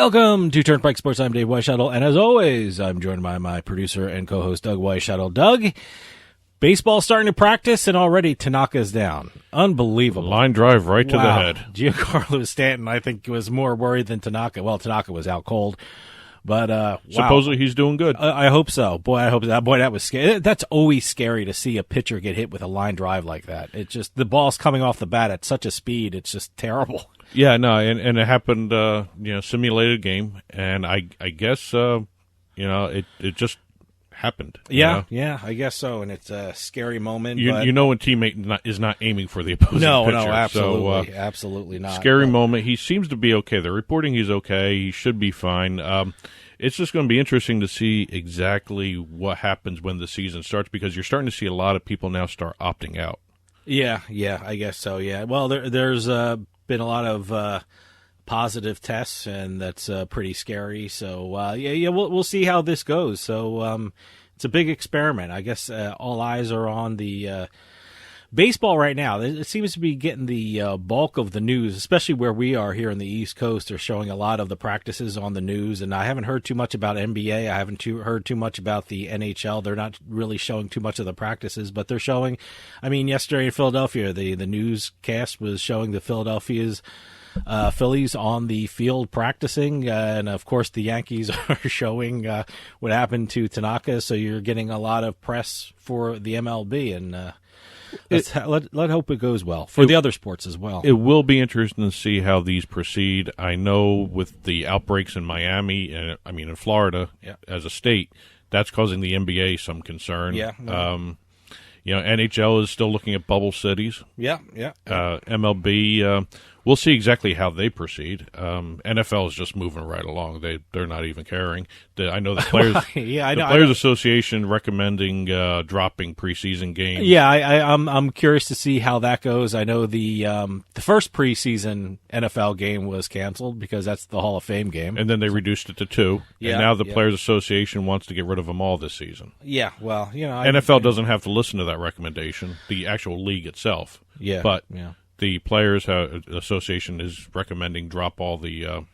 Welcome to Turnpike Sports. I'm Dave Weischadle, and as always, I'm joined by my producer and co-host, Doug Weischadle. Doug, baseball starting to practice, and already Tanaka's down. Unbelievable. Line drive right to the head. Giancarlo Stanton, I think, was more worried than Tanaka. Well, Tanaka was out cold. But supposedly he's doing good. I hope so. Boy, I hope that. Boy, that was scary. That's always scary to see a pitcher get hit with a line drive like that. It just, the ball's coming off the bat at such a speed. It's just terrible. Yeah, no, and it happened. Simulated game, and I guess it just happened. Yeah, I guess so. And it's a scary moment. You know when teammate is not aiming for the opposing pitcher. No, absolutely, absolutely not. Scary moment. He seems to be okay. They're reporting he's okay. He should be fine. It's just going to be interesting to see exactly what happens when the season starts, because you're starting to see a lot of people now start opting out. Yeah, I guess so. Yeah. Well, there's been a lot of positive tests, and that's pretty scary. So we'll see how this goes. So it's a big experiment. I guess all eyes are on the baseball right now. It seems to be getting the bulk of the news, especially where we are here on the East Coast. They're showing a lot of the practices on the news, and I haven't heard too much about NBA. I haven't heard too much about the NHL. They're not really showing too much of the practices, but they're showing. I mean, yesterday in Philadelphia, the newscast was showing the Phillies on the field practicing, and of course the Yankees are showing what happened to Tanaka. So you're getting a lot of press for the MLB, and let's hope it goes well for the other sports as well. It will be interesting to see how these proceed. I know with the outbreaks in Miami, and in Florida as a state, that's causing the NBA some concern. Yeah. NHL is still looking at bubble cities. Yeah. MLB, we'll see exactly how they proceed. NFL is just moving right along. They're not even caring. I know the players. Players Association recommending dropping preseason games. Yeah, I'm curious to see how that goes. I know the first preseason NFL game was canceled because that's the Hall of Fame game, and then they reduced it to 2. Yeah, and now the Players Association wants to get rid of them all this season. Yeah, well, NFL doesn't have to listen to that recommendation. The actual league itself. Yeah, but the Players Association is recommending drop all the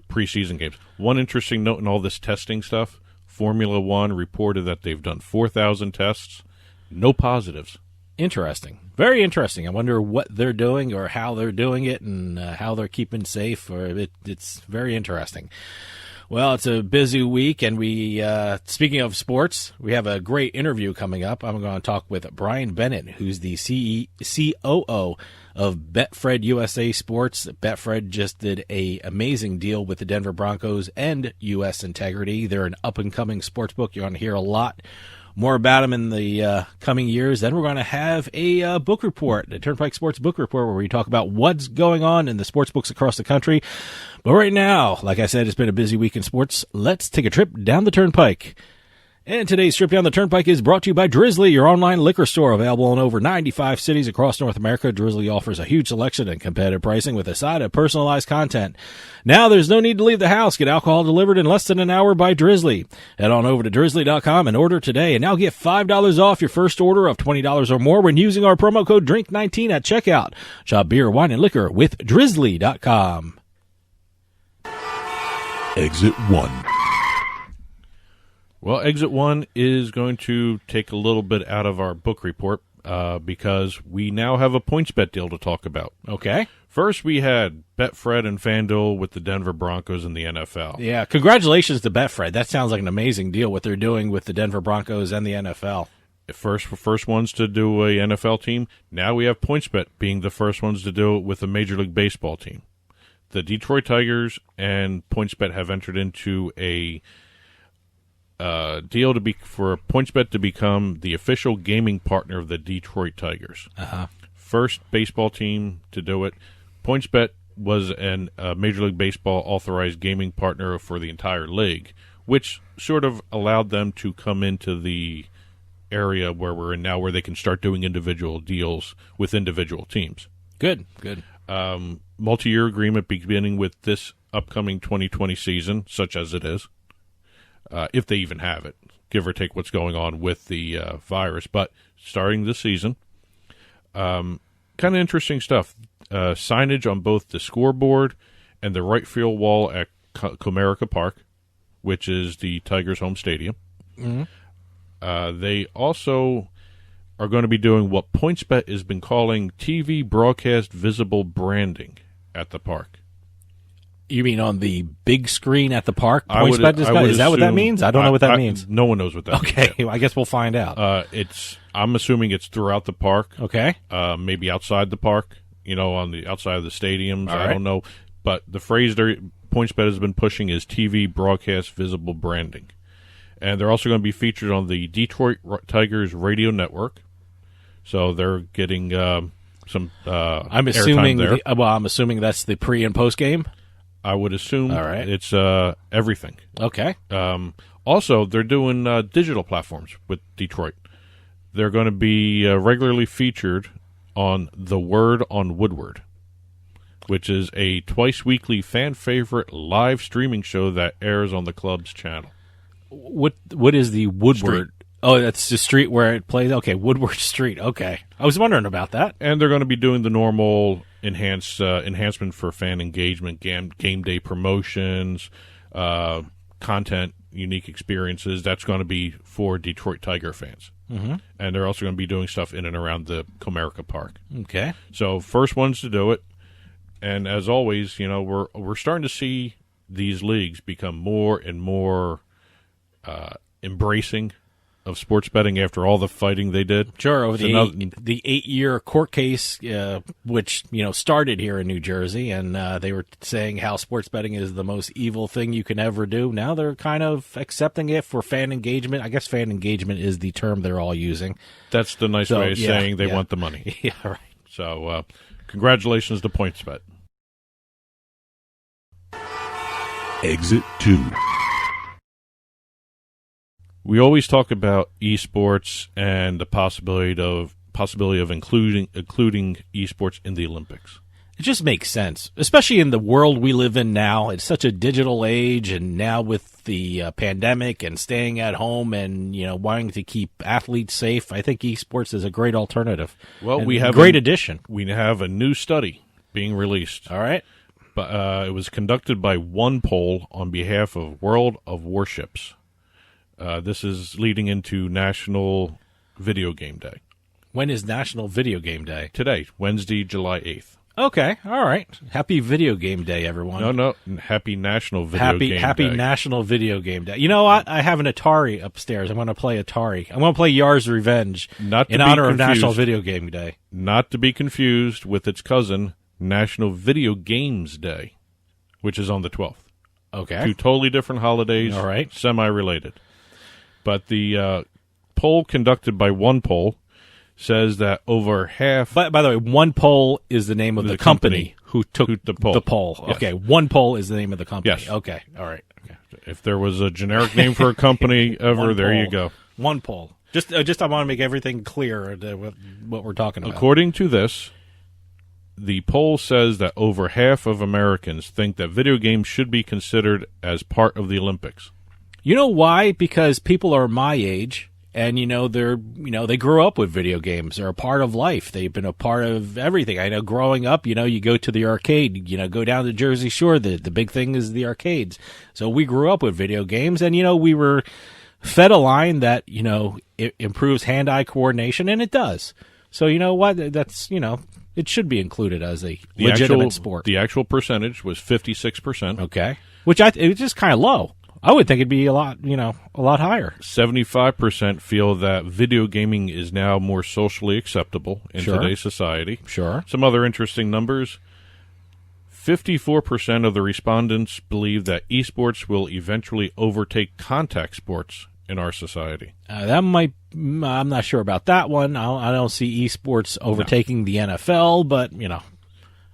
preseason games. One interesting note in all this testing stuff, Formula One reported that they've done 4,000 tests, no positives. Interesting. Very interesting. I wonder what they're doing or how they're doing it and how they're keeping safe. It's very interesting. Well, it's a busy week, and we, speaking of sports, we have a great interview coming up. I'm going to talk with Bryan Bennett, who's the COO of Betfred USA Sports. Betfred just did an amazing deal with the Denver Broncos and U.S. Integrity. They're an up-and-coming sports book. You're going to hear a lot more about them in the coming years. Then we're going to have a book report, the Turnpike Sports Book Report, where we talk about what's going on in the sports books across the country. But right now, like I said, it's been a busy week in sports. Let's take a trip down the Turnpike. And today's trip down the Turnpike is brought to you by Drizzly, your online liquor store, available in over 95 cities across North America. Drizzly offers a huge selection and competitive pricing with a side of personalized content. Now there's no need to leave the house. Get alcohol delivered in less than an hour by Drizzly. Head on over to drizzly.com and order today, and now get $5 off your first order of $20 or more when using our promo code DRINK19 at checkout. Shop beer, wine, and liquor with drizzly.com. Exit 1. Well, Exit 1 is going to take a little bit out of our book report because we now have a PointsBet deal to talk about. Okay. First, we had Betfred and FanDuel with the Denver Broncos and the NFL. Yeah, congratulations to Betfred. That sounds like an amazing deal, what they're doing with the Denver Broncos and the NFL. First ones to do a NFL team. Now we have PointsBet being the first ones to do it with a Major League Baseball team. The Detroit Tigers and PointsBet have entered into a deal for PointsBet to become the official gaming partner of the Detroit Tigers. Uh-huh. First baseball team to do it. PointsBet was a Major League Baseball authorized gaming partner for the entire league, which sort of allowed them to come into the area where we're in now, where they can start doing individual deals with individual teams. Good. Multi-year agreement beginning with this upcoming 2020 season, such as it is. If they even have it, give or take what's going on with the virus. But starting this season, kind of interesting stuff. Signage on both the scoreboard and the right field wall at Comerica Park, which is the Tigers' home stadium. Mm-hmm. They also are going to be doing what PointsBet has been calling TV broadcast visible branding at the park. You mean on the big screen at the park? Is that what that means? I don't know what that means. No one knows what that means. Okay, I guess we'll find out. I'm assuming it's throughout the park. Okay. Maybe outside the park, on the outside of the stadiums. All I don't know. But the phrase PointsBet has been pushing is TV broadcast visible branding. And they're also going to be featured on the Detroit Tigers radio network. So they're getting some I'm assuming assuming there. I'm assuming that's the pre and post game. I would assume it's everything. Okay. Also, they're doing digital platforms with Detroit. They're going to be regularly featured on The Word on Woodward, which is a twice-weekly fan-favorite live streaming show that airs on the club's channel. What is the Woodward? Street. Oh, that's the street where it plays? Okay, Woodward Street. Okay. I was wondering about that. And they're going to be doing the normal enhancement for fan engagement, game day promotions, content, unique experiences. That's going to be for Detroit Tiger fans. Mm-hmm. And they're also going to be doing stuff in and around the Comerica Park. Okay. So first ones to do it. And as always, we're starting to see these leagues become more and more embracing of sports betting after all the fighting they did. Sure, over the 8-year court case, which started here in New Jersey, and they were saying how sports betting is the most evil thing you can ever do. Now they're kind of accepting it for fan engagement. I guess fan engagement is the term they're all using. That's the nice way of saying they want the money. Yeah, right. So congratulations to PointsBet. Exit 2. We always talk about eSports and the possibility of including eSports in the Olympics. It just makes sense, especially in the world we live in now. It's such a digital age, and now with the pandemic and staying at home and wanting to keep athletes safe, I think eSports is a great alternative. Well, and we have a great addition. We have a new study being released. All right. But it was conducted by OnePoll on behalf of World of Warships. This is leading into National Video Game Day. When is National Video Game Day? Today, Wednesday, July 8th. Okay, all right. Happy Video Game Day, everyone. No, Happy National Video Game Day. Happy National Video Game Day. You know what? I have an Atari upstairs. I'm going to play Atari. I'm going to play Yar's Revenge in honor of National Video Game Day. Not to be confused with its cousin, National Video Games Day, which is on the 12th. Okay. 2 totally different holidays, all right, semi-related. But the poll conducted by OnePoll says that over half... By the way, OnePoll is the name of the company who took the poll. Yes. Okay, OnePoll is the name of the company. Yes. Okay, all right. Okay. If there was a generic name for a company ever, there you go. OnePoll. Just I want to make everything clear what we're talking about. According to this, the poll says that over half of Americans think that video games should be considered as part of the Olympics. You know why? Because people are my age, and they grew up with video games. They're a part of life. They've been a part of everything. I know growing up, you go to the arcade, go down to Jersey Shore. The big thing is the arcades. So we grew up with video games, and we were fed a line that it improves hand-eye coordination, and it does. So you know what? That's it should be included as a legitimate sport. The actual percentage was 56%. Okay, which it's just kind of low. I would think it'd be a lot higher. 75% feel that video gaming is now more socially acceptable in today's society. Sure. Some other interesting numbers. 54% of the respondents believe that esports will eventually overtake contact sports in our society. I'm not sure about that one. I don't see esports overtaking the NFL, but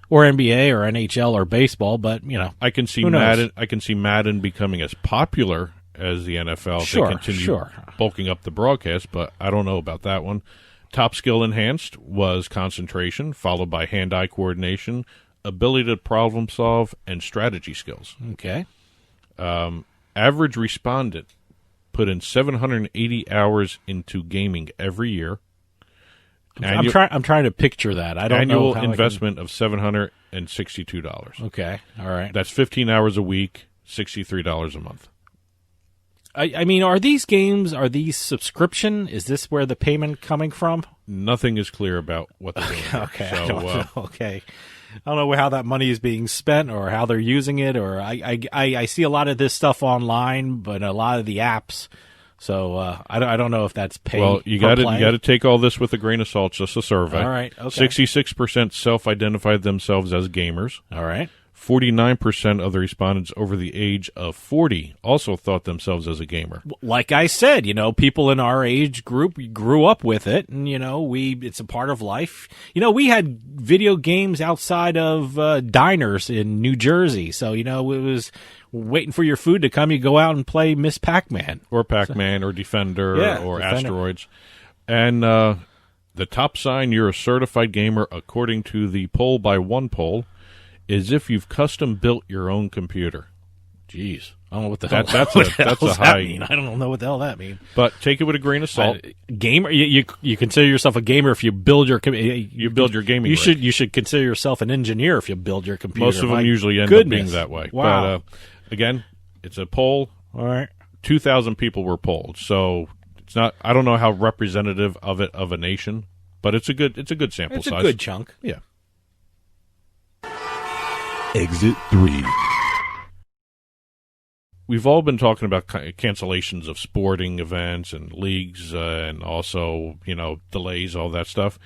or NBA or NHL or baseball, but I can see Madden. I can see Madden becoming as popular as the NFL if they continue bulking up the broadcast, but I don't know about that one. Top skill enhanced was concentration, followed by hand-eye coordination, ability to problem solve, and strategy skills. Okay. Average respondent put in 780 hours into gaming every year. I'm trying to picture that. I don't know. Annual investment of $780 $162. Okay, all right. That's 15 hours a week, $63 a month. I mean, are these games, are these subscription? Is this where the payment coming from? Nothing is clear about what they're doing. Okay, So, I don't know. Okay. I don't know how that money is being spent or how they're using it, or I see a lot of this stuff online, but a lot of the apps. So I don't know if that's paid. well, you got to take all this with a grain of salt. Just a survey. All right. Okay. 66% self-identified themselves as gamers. All right. 49% of the respondents over the age of 40 also thought themselves as a gamer. Like I said, people in our age group grew up with it, and it's a part of life. We had video games outside of diners in New Jersey, so it was waiting for your food to come. You go out and play Miss Pac-Man Or Pac-Man or Defender or Defender. Asteroids. And the top sign you're a certified gamer, according to the poll by OnePoll, is if you've custom built your own computer. Jeez, I don't know what the hell That's that's a high. mean. I don't know what the hell that means. But take it with a grain of salt. Gamer, you consider yourself a gamer if you build your You build your gaming. You should consider yourself an engineer if you build your computer. Most of them usually end up being that way. Wow. But again, it's a poll. All right. 2,000 people were polled, so it's not. I don't know how representative of a nation, but it's a good sample It's size. a good chunk. Yeah. Exit 3. We've all been talking about cancellations of sporting events and leagues and also, delays, all that stuff.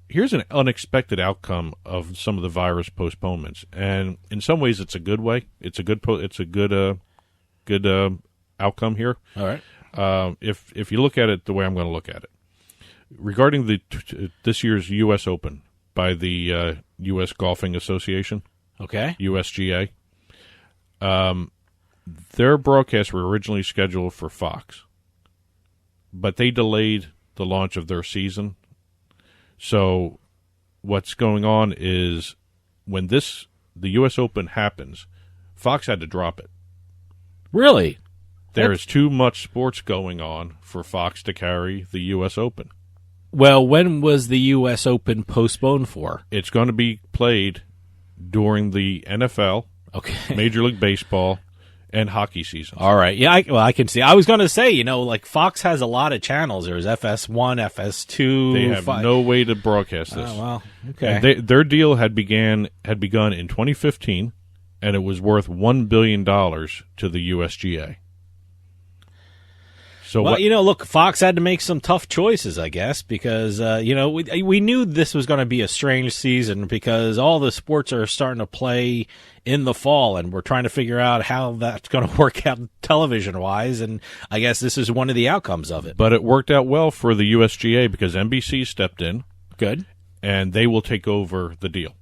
Here's an unexpected outcome of some of the virus postponements. And in some ways, it's a good way. It's a good outcome here. All right. If you look at it the way I'm going to look at it. Regarding this year's U.S. Open by the U.S. Golfing Association, Okay. USGA, their broadcasts were originally scheduled for Fox, but they delayed the launch of their season. So what's going on is when the U.S. Open happens, Fox had to drop it. Really? There is too much sports going on for Fox to carry the U.S. Open. Well, when was the U.S. Open postponed for? It's going to be played during the NFL, Okay. Major League Baseball, and hockey seasons. All right. Yeah, I can see. I was going to say, like Fox has a lot of channels. There's FS1, FS2. They have no way to broadcast this. Oh, well, okay. And their deal had begun in 2015, and it was worth $1 billion to the USGA. So well, look, Fox had to make some tough choices, I guess, because, we knew this was going to be a strange season because all the sports are starting to play in the fall, and we're trying to figure out how that's going to work out television-wise, and I guess this is one of the outcomes of it. But it worked out well for the USGA because NBC stepped in. Good. And they will take over the deal.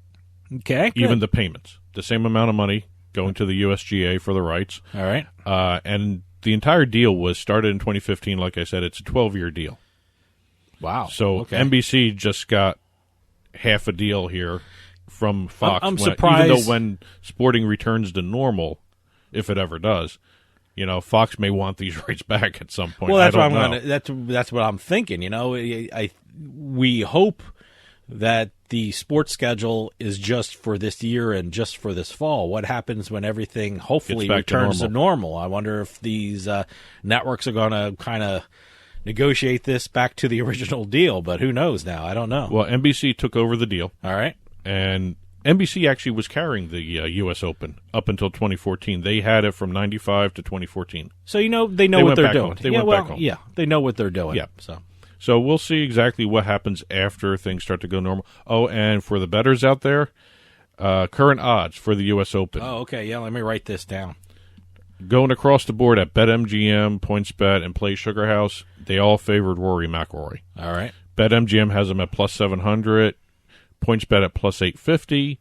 Okay, good. Even the payments. The same amount of money going to the USGA for the rights. All right. And the entire deal was started in 2015. Like I said, it's a 12-year deal. Wow. So okay. NBC just got half a deal here from Fox. I'm surprised. Even though when sporting returns to normal, if it ever does, Fox may want these rights back at some point. Well, that's I what don't know. That's what I'm thinking. We hope that the sports schedule is just for this year and just for this fall. What happens when everything hopefully returns to normal? I wonder if these networks are going to kind of negotiate this back to the original deal, but who knows now? I don't know. Well, NBC took over the deal. All right. And NBC actually was carrying the U.S. Open up until 2014. They had it from 95 to 2014. So, they know what they're doing. They went back home. Yeah, they know what they're doing. Yeah. So we'll see exactly what happens after things start to go normal. Oh, and for the bettors out there, current odds for the U.S. Open. Oh, okay. Yeah, let me write this down. Going across the board at BetMGM, PointsBet, and Play Sugar House, they all favored Rory McIlroy. All right. BetMGM has him at plus 700, PointsBet at plus 850,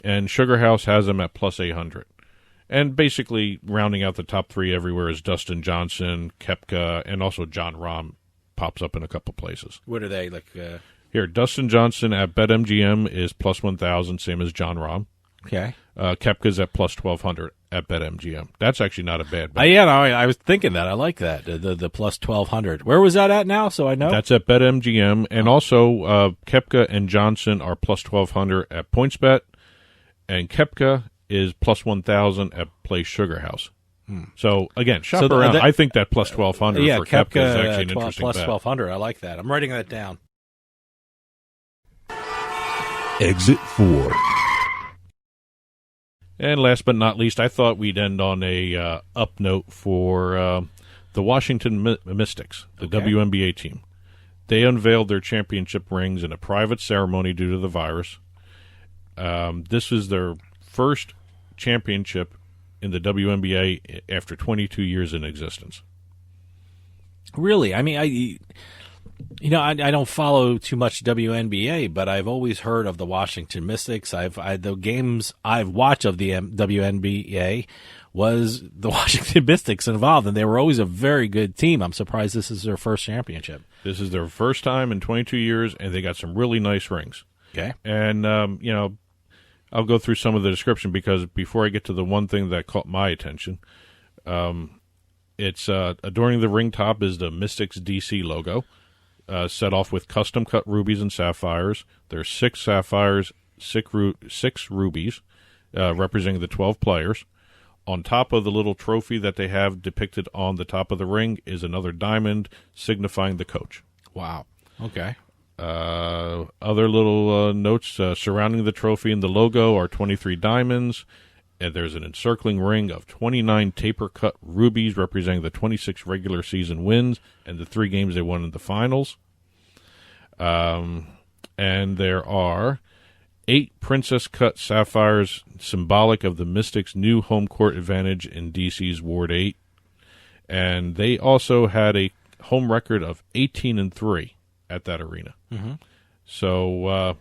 and Sugar House has him at plus 800. And basically, rounding out the top three everywhere is Dustin Johnson, Koepka, and also John Rahm pops up in a couple places. What are they, Here, Dustin Johnson at BetMGM is plus 1,000, same as John Rahm. Okay. Koepka's at plus 1,200 at BetMGM. That's actually not a bad bet. I was thinking that. I like that, the plus 1,200. Where was that at now, so I know? That's at BetMGM. And also, Koepka and Johnson are plus 1,200 at PointsBet. and Koepka is plus 1,000 at Play Sugar House. So, again, shop around. I think that plus 1,200 for Koepka is actually an interesting plus bet. 1,200. I like that. I'm writing that down. Exit 4. And last but not least, I thought we'd end on a up note for the Washington Mystics, the WNBA team. They unveiled their championship rings in a private ceremony due to the virus. This is their first championship in the WNBA after 22 years in existence. Really? I mean, I don't follow too much WNBA, but I've always heard of the Washington Mystics. The games I've watched of the WNBA was the Washington Mystics involved, and they were always a very good team. I'm surprised this is their first championship. This is their first time in 22 years, and they got some really nice rings. Okay. And, I'll go through some of the description because before I get to the one thing that caught my attention, it's adorning the ring top is the Mystics DC logo, set off with custom-cut rubies and sapphires. There's 6 sapphires, 6 rubies, representing the 12 players. On top of the little trophy that they have depicted on the top of the ring is another diamond signifying the coach. Wow. Okay. Other little notes surrounding the trophy and the logo are 23 diamonds, and there's an encircling ring of 29 taper-cut rubies representing the 26 regular season wins and the 3 games they won in the finals. And there are 8 princess-cut sapphires symbolic of the Mystics' new home court advantage in DC's Ward 8. And they also had a home record of 18-3 at that arena. Mm-hmm. So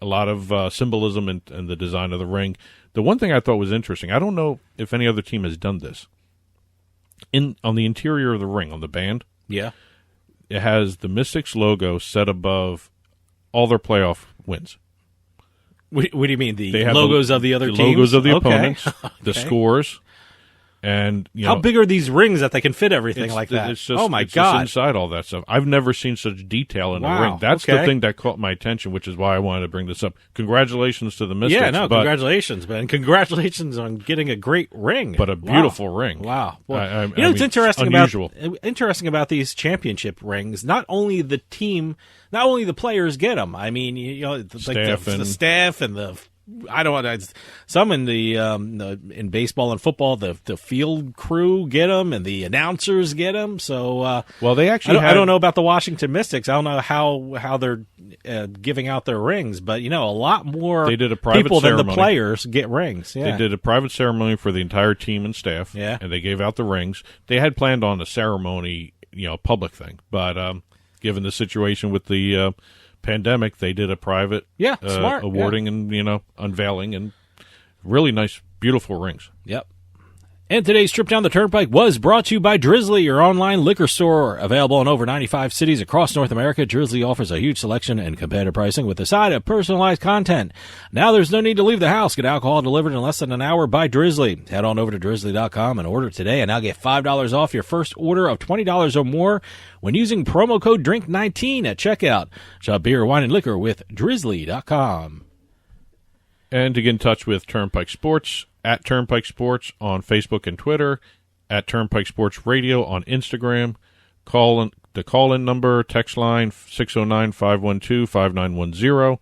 a lot of symbolism in the design of the ring. The one thing I thought was interesting, I don't know if any other team has done this. On the interior of the ring, on the band, yeah, it has the Mystics logo set above all their playoff wins. What do you mean? They have logos of the other teams? Logos of the Okay. opponents, the scores, and how big are these rings that they can fit everything like that? It's just, oh my it's god! just inside all that stuff. I've never seen such detail in a Wow, ring. That's okay. the thing that caught my attention, which is why I wanted to bring this up. Congratulations to the Mystics. Yeah, no, but, congratulations, man! Congratulations on getting a great ring, but a beautiful ring. Wow! Well, it's interesting unusual. about these championship rings. Not only the team, not only the players get them. I mean, the staff and the. I don't want some in in baseball and football. The field crew get them, and the announcers get them. So, well, they actually. I don't know about the Washington Mystics. I don't know how they're giving out their rings, but a lot more. They did a private people ceremony. than the players get rings. Yeah. They did a private ceremony for the entire team and staff. Yeah. And they gave out the rings. They had planned on a ceremony, public thing, but given the situation with the pandemic, they did a private smart awarding and unveiling, and really nice, beautiful rings. Yep. And today's trip down the Turnpike was brought to you by Drizzly, your online liquor store. Available in over 95 cities across North America, Drizzly offers a huge selection and competitive pricing with a side of personalized content. Now there's no need to leave the house. Get alcohol delivered in less than an hour by Drizzly. Head on over to drizzly.com and order today, and now get $5 off your first order of $20 or more when using promo code DRINK19 at checkout. Shop beer, wine, and liquor with drizzly.com. And to get in touch with Turnpike Sports, at Turnpike Sports on Facebook and Twitter, at Turnpike Sports Radio on Instagram. The call-in number, text line 609-512-5910.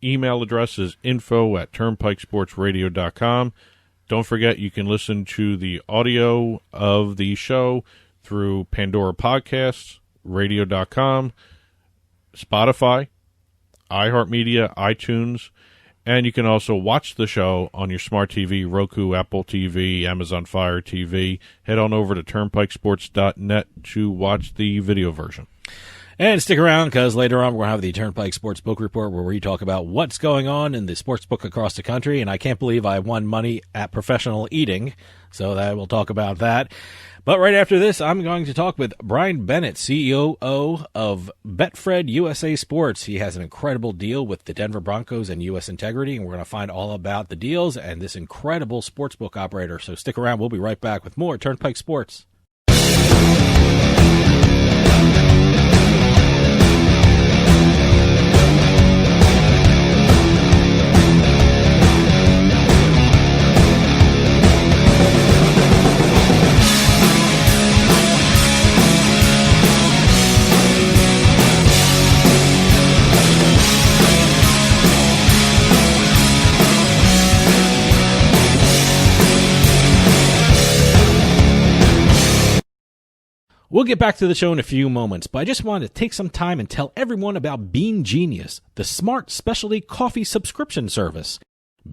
Email address is info@turnpikesportsradio.com. Don't forget, you can listen to the audio of the show through Pandora Podcasts, radio.com, Spotify, iHeartMedia, iTunes, and you can also watch the show on your smart TV, Roku, Apple TV, Amazon Fire TV. Head on over to turnpikesports.net to watch the video version. And stick around, because later on we're going to have the Turnpike Sports Book Report, where we talk about what's going on in the sports book across the country. And I can't believe I won money at professional eating, so that we'll talk about that. But right after this, I'm going to talk with Bryan Bennett, CEO of Betfred USA Sports. He has an incredible deal with the Denver Broncos and U.S. Integrity, and we're going to find all about the deals and this incredible sportsbook operator. So stick around. We'll be right back with more Turnpike Sports. We'll get back to the show in a few moments, but I just wanted to take some time and tell everyone about Bean Genius, the smart specialty coffee subscription service.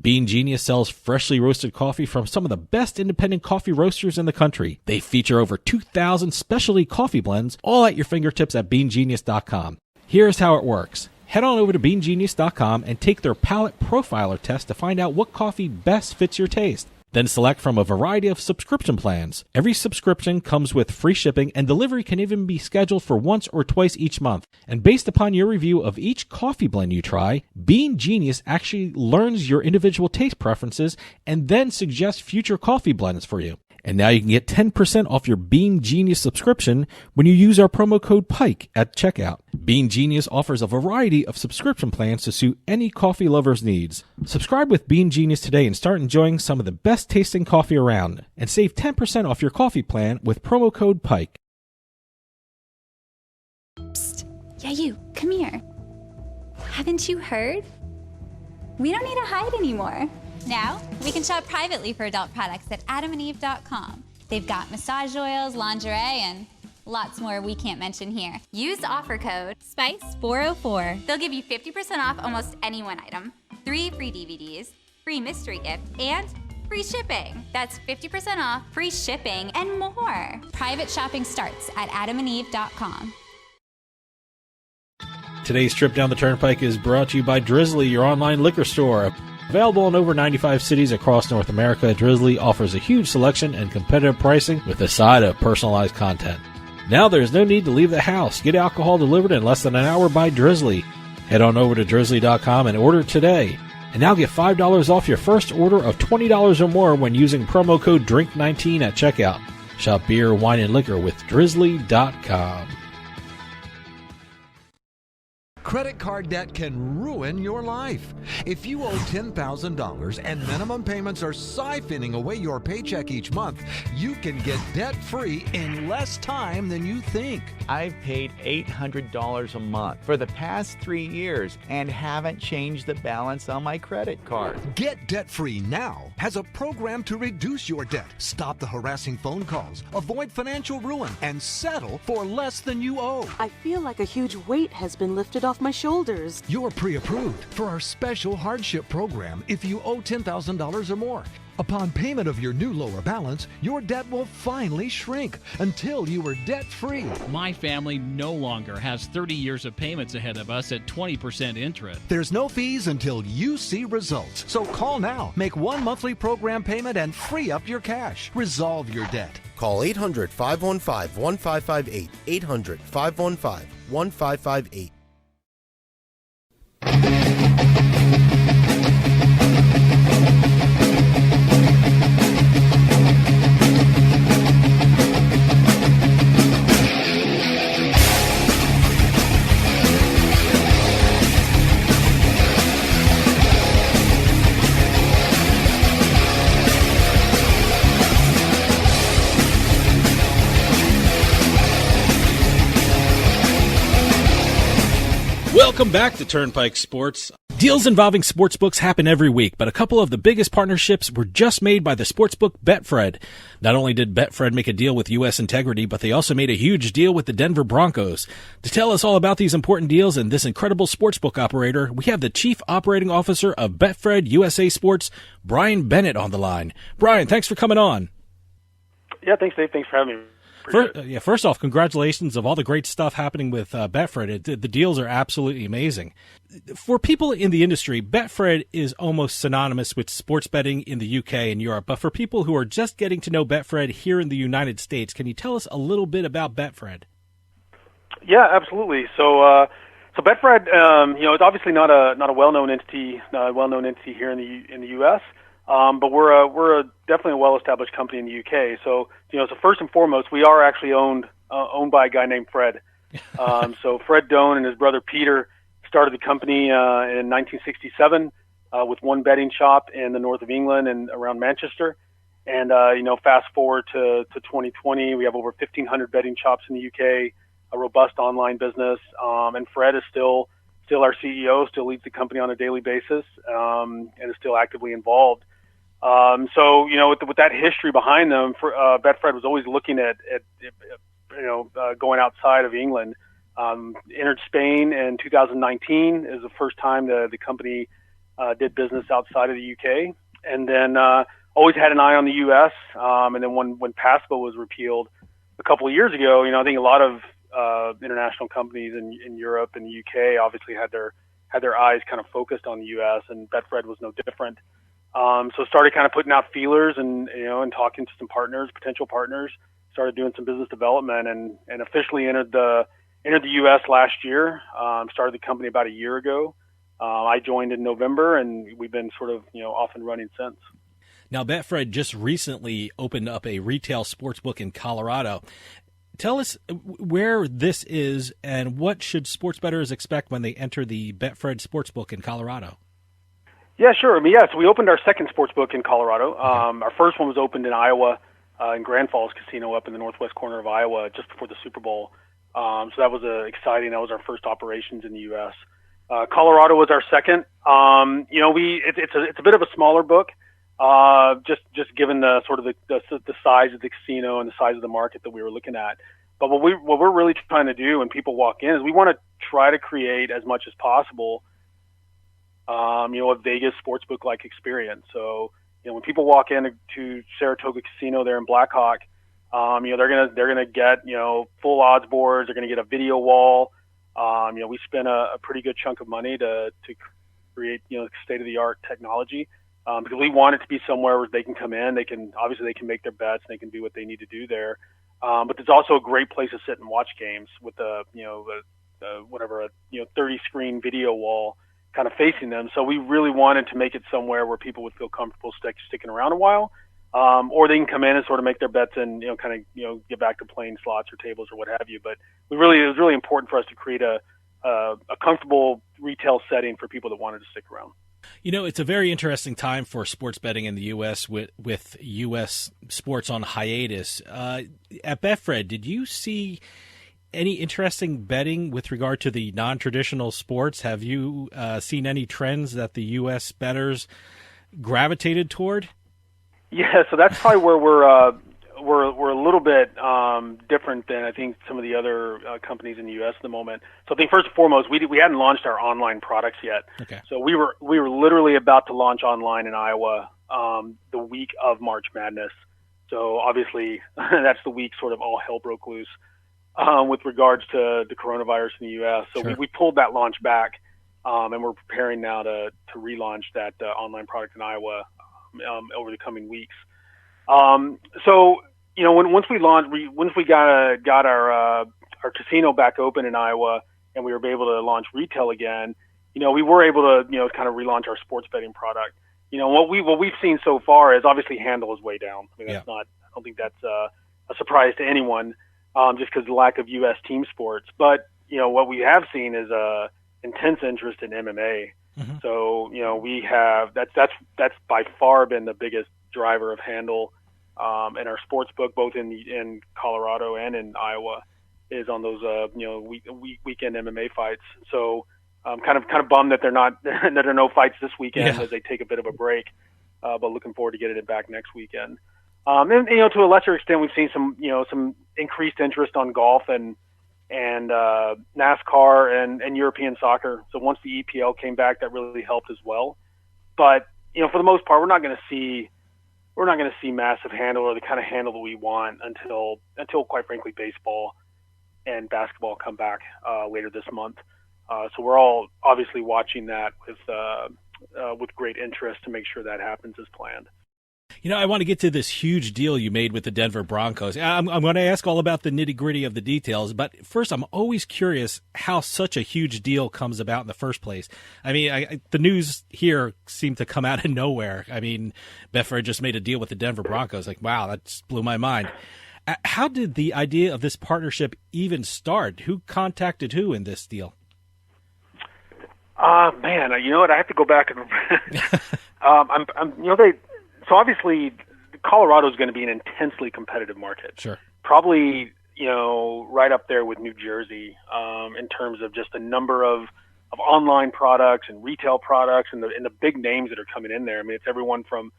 Bean Genius sells freshly roasted coffee from some of the best independent coffee roasters in the country. They feature over 2,000 specialty coffee blends, all at your fingertips at beangenius.com. Here's how it works. Head on over to beangenius.com and take their palate profiler test to find out what coffee best fits your taste. Then select from a variety of subscription plans. Every subscription comes with free shipping, and delivery can even be scheduled for once or twice each month. And based upon your review of each coffee blend you try, Bean Genius actually learns your individual taste preferences and then suggests future coffee blends for you. And now you can get 10% off your Bean Genius subscription when you use our promo code PIKE at checkout. Bean Genius offers a variety of subscription plans to suit any coffee lover's needs. Subscribe with Bean Genius today and start enjoying some of the best tasting coffee around. And save 10% off your coffee plan with promo code PIKE. Psst. Yeah, you. Come here. Haven't you heard? We don't need to hide anymore. Now, we can shop privately for adult products at adamandeve.com. They've got massage oils, lingerie, and lots more we can't mention here. Use offer code SPICE404. They'll give you 50% off almost any one item, 3 free DVDs, free mystery gift, and free shipping. That's 50% off, free shipping, and more. Private shopping starts at adamandeve.com. Today's trip down the Turnpike is brought to you by Drizzly, your online liquor store. Available in over 95 cities across North America, Drizzly offers a huge selection and competitive pricing with a side of personalized content. Now there's no need to leave the house. Get alcohol delivered in less than an hour by Drizzly. Head on over to drizzly.com and order today. And now get $5 off your first order of $20 or more when using promo code DRINK19 at checkout. Shop beer, wine, and liquor with drizzly.com. Credit card debt can ruin your life. If you owe $10,000 and minimum payments are siphoning away your paycheck each month, you can get debt-free in less time than you think. I've paid $800 a month for the past 3 years and haven't changed the balance on my credit card. Get debt-free now has a program to reduce your debt, stop the harassing phone calls, avoid financial ruin, and settle for less than you owe. I feel like a huge weight has been lifted off my shoulders. You're pre-approved for our special hardship program if you owe $10,000 or more. Upon payment of your new lower balance, your debt will finally shrink until you are debt-free. My family no longer has 30 years of payments ahead of us at 20% interest. There's no fees until you see results. So call now, make one monthly program payment, and free up your cash. Resolve your debt. Call 800-515-1558. 800-515-1558. Welcome back to Turnpike Sports. Deals involving sportsbooks happen every week, but a couple of the biggest partnerships were just made by the sportsbook Betfred. Not only did Betfred make a deal with U.S. Integrity, but they also made a huge deal with the Denver Broncos. To tell us all about these important deals and this incredible sportsbook operator, we have the Chief Operating Officer of Betfred USA Sports, Bryan Bennett, on the line. Bryan, thanks for coming on. Yeah, thanks, Dave. Thanks for having me. First off, congratulations of all the great stuff happening with Betfred. The deals are absolutely amazing. For people in the industry, Betfred is almost synonymous with sports betting in the UK and Europe. But for people who are just getting to know Betfred here in the United States, can you tell us a little bit about Betfred? Yeah, absolutely. So Betfred, it's obviously not a well-known entity, here in the US. But we're definitely a well-established company in the UK. So first and foremost, we are actually owned by a guy named Fred. So Fred Doan and his brother Peter started the company in 1967 with one betting shop in the north of England and around Manchester. And fast forward to 2020, we have over 1,500 betting shops in the UK, a robust online business, and Fred is still our CEO, still leads the company on a daily basis, and is still actively involved. With that history behind them, Betfred was always looking at going outside of England. Entered Spain in 2019 is the first time the company did business outside of the UK, and then always had an eye on the US. And then when PASPA was repealed a couple of years ago, I think a lot of international companies in Europe and the UK obviously had their eyes kind of focused on the US, and Betfred was no different. So started kind of putting out feelers and talking to some potential partners. Started doing some business development and officially entered the U.S. last year. Started the company about a year ago. I joined in November, and we've been sort of off and running since. Now, Betfred just recently opened up a retail sportsbook in Colorado. Tell us where this is and what should sports bettors expect when they enter the Betfred Sportsbook in Colorado? Yeah, sure. So we opened our second sportsbook in Colorado. Our first one was opened in Iowa, in Grand Falls Casino up in the northwest corner of Iowa just before the Super Bowl. So that was exciting. That was our first operations in the U.S. Colorado was our second. It's a bit of a smaller book, just given the sort of the size of the casino and the size of the market that we were looking at. But what we're really trying to do when people walk in is we want to try to create as much as possible, a Vegas sportsbook-like experience. So, when people walk into Saratoga Casino there in Blackhawk, they're gonna get full odds boards. They're gonna get a video wall. We spent a pretty good chunk of money to create state-of-the-art technology because we want it to be somewhere where they can come in. They can make their bets and they can do what they need to do there. But it's also a great place to sit and watch games with a 30-screen video wall kind of facing them. So we really wanted to make it somewhere where people would feel comfortable sticking around a while, or they can come in and sort of make their bets and get back to playing slots or tables or what have you. But it was really important for us to create a comfortable retail setting for people that wanted to stick around. It's a very interesting time for sports betting in the U.S. with U.S. sports on hiatus. At Betfred, did you see any interesting betting with regard to the non-traditional sports? Have you seen any trends that the U.S. bettors gravitated toward? Yeah, so that's probably where we're a little bit different than I think some of the other companies in the U.S. at the moment. So I think first and foremost, we hadn't launched our online products yet. Okay. So we were literally about to launch online in Iowa the week of March Madness. So obviously that's the week sort of all hell broke loose with regards to the coronavirus in the U.S. So sure. we pulled that launch back, and we're preparing now to relaunch that online product in Iowa over the coming weeks. So once we got our casino back open in Iowa and we were able to launch retail again, we were able to kind of relaunch our sports betting product. What we've seen so far is obviously handle is way down. I mean, I don't think that's a surprise to anyone, just because of the lack of U.S. team sports. But what we have seen is intense interest in MMA. Mm-hmm. So we have that's by far been the biggest driver of handle in our sports book, both in Colorado and in Iowa, is on those weekend MMA fights. So I'm kind of bummed that that there are no fights this weekend as they take a bit of a break, but looking forward to getting it back next weekend. And to a lesser extent, we've seen some increased interest on golf and NASCAR and European soccer. So once the EPL came back, that really helped as well. But for the most part, we're not going to see massive handle or the kind of handle that we want until quite frankly baseball and basketball come back later this month. So we're all obviously watching that with great interest to make sure that happens as planned. I want to get to this huge deal you made with the Denver Broncos. I'm going to ask all about the nitty-gritty of the details, but first, I'm always curious how such a huge deal comes about in the first place. I mean, the news here seemed to come out of nowhere. I mean, Betfred just made a deal with the Denver Broncos. Like, wow, that just blew my mind. How did the idea of this partnership even start? Who contacted who in this deal? Man, you know what? I have to go back and So obviously, Colorado is going to be an intensely competitive market. Sure. Probably, right up there with New Jersey in terms of just the number of online products and retail products and the big names that are coming in there. I mean, it's everyone from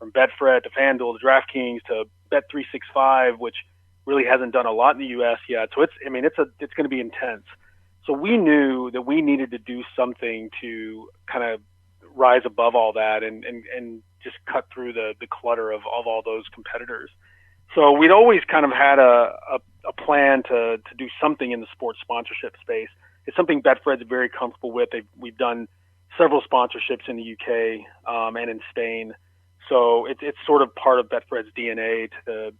Betfred to FanDuel to DraftKings to Bet365, which really hasn't done a lot in the U.S. yet. So it's going to be intense. So we knew that we needed to do something to kind of rise above all that and just cut through the clutter of all those competitors. So we'd always kind of had a plan to do something in the sports sponsorship space. It's something Betfred's very comfortable with. We've done several sponsorships in the UK and in Spain. So it's sort of part of Betfred's DNA to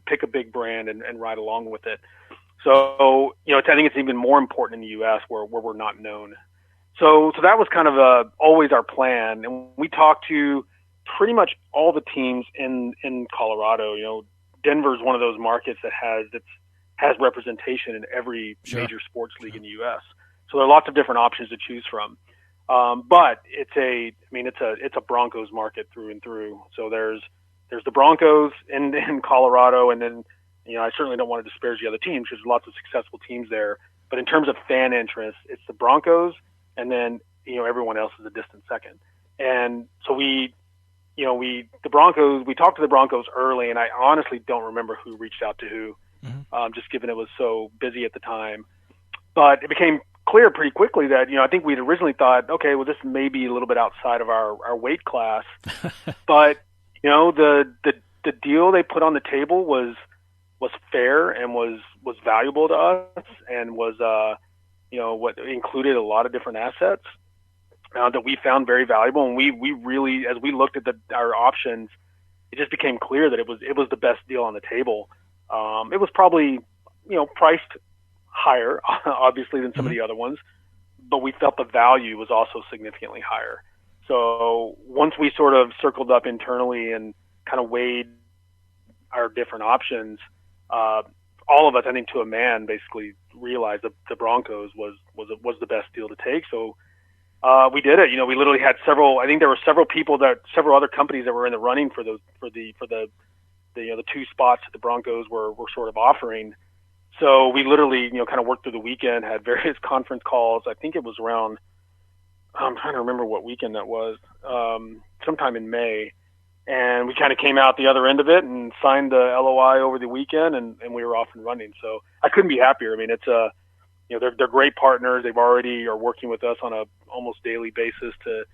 pick a big brand and ride along with it. So, I think it's even more important in the U.S. where we're not known. So that was kind of always our plan. And we talked to pretty much all the teams in Colorado. Denver's one of those markets that has representation in every major sports league in the U.S. So there are lots of different options to choose from. But it's a Broncos market through and through. So there's the Broncos in Colorado, and then I certainly don't want to disparage the other teams because there's lots of successful teams there. But in terms of fan interest, it's the Broncos, and then everyone else is a distant second. And so we talked to the Broncos early, and I honestly don't remember who reached out to who, just given it was so busy at the time. But it became clear pretty quickly that I think we'd originally thought, okay, well, this may be a little bit outside of our weight class, but the deal they put on the table was fair and was valuable to us, and was what included a lot of different assets that we found very valuable. And we really, as we looked at our options, it just became clear that it was the best deal on the table. It was probably priced higher, obviously, than some of the other ones, but we felt the value was also significantly higher. So once we sort of circled up internally and kind of weighed our different options, all of us, I think to a man, basically realized that the Broncos was the best deal to take. So we did it. We literally had I think there were several other companies that were in the running for the two spots that the Broncos were sort of offering. So we literally, kind of worked through the weekend, had various conference calls. I think it was around, I'm trying to remember what weekend that was, sometime in May. And we kind of came out the other end of it and signed the LOI over the weekend, and we were off and running. So I couldn't be happier. I mean, it's they're great partners. They've already are working with us on a almost daily basis to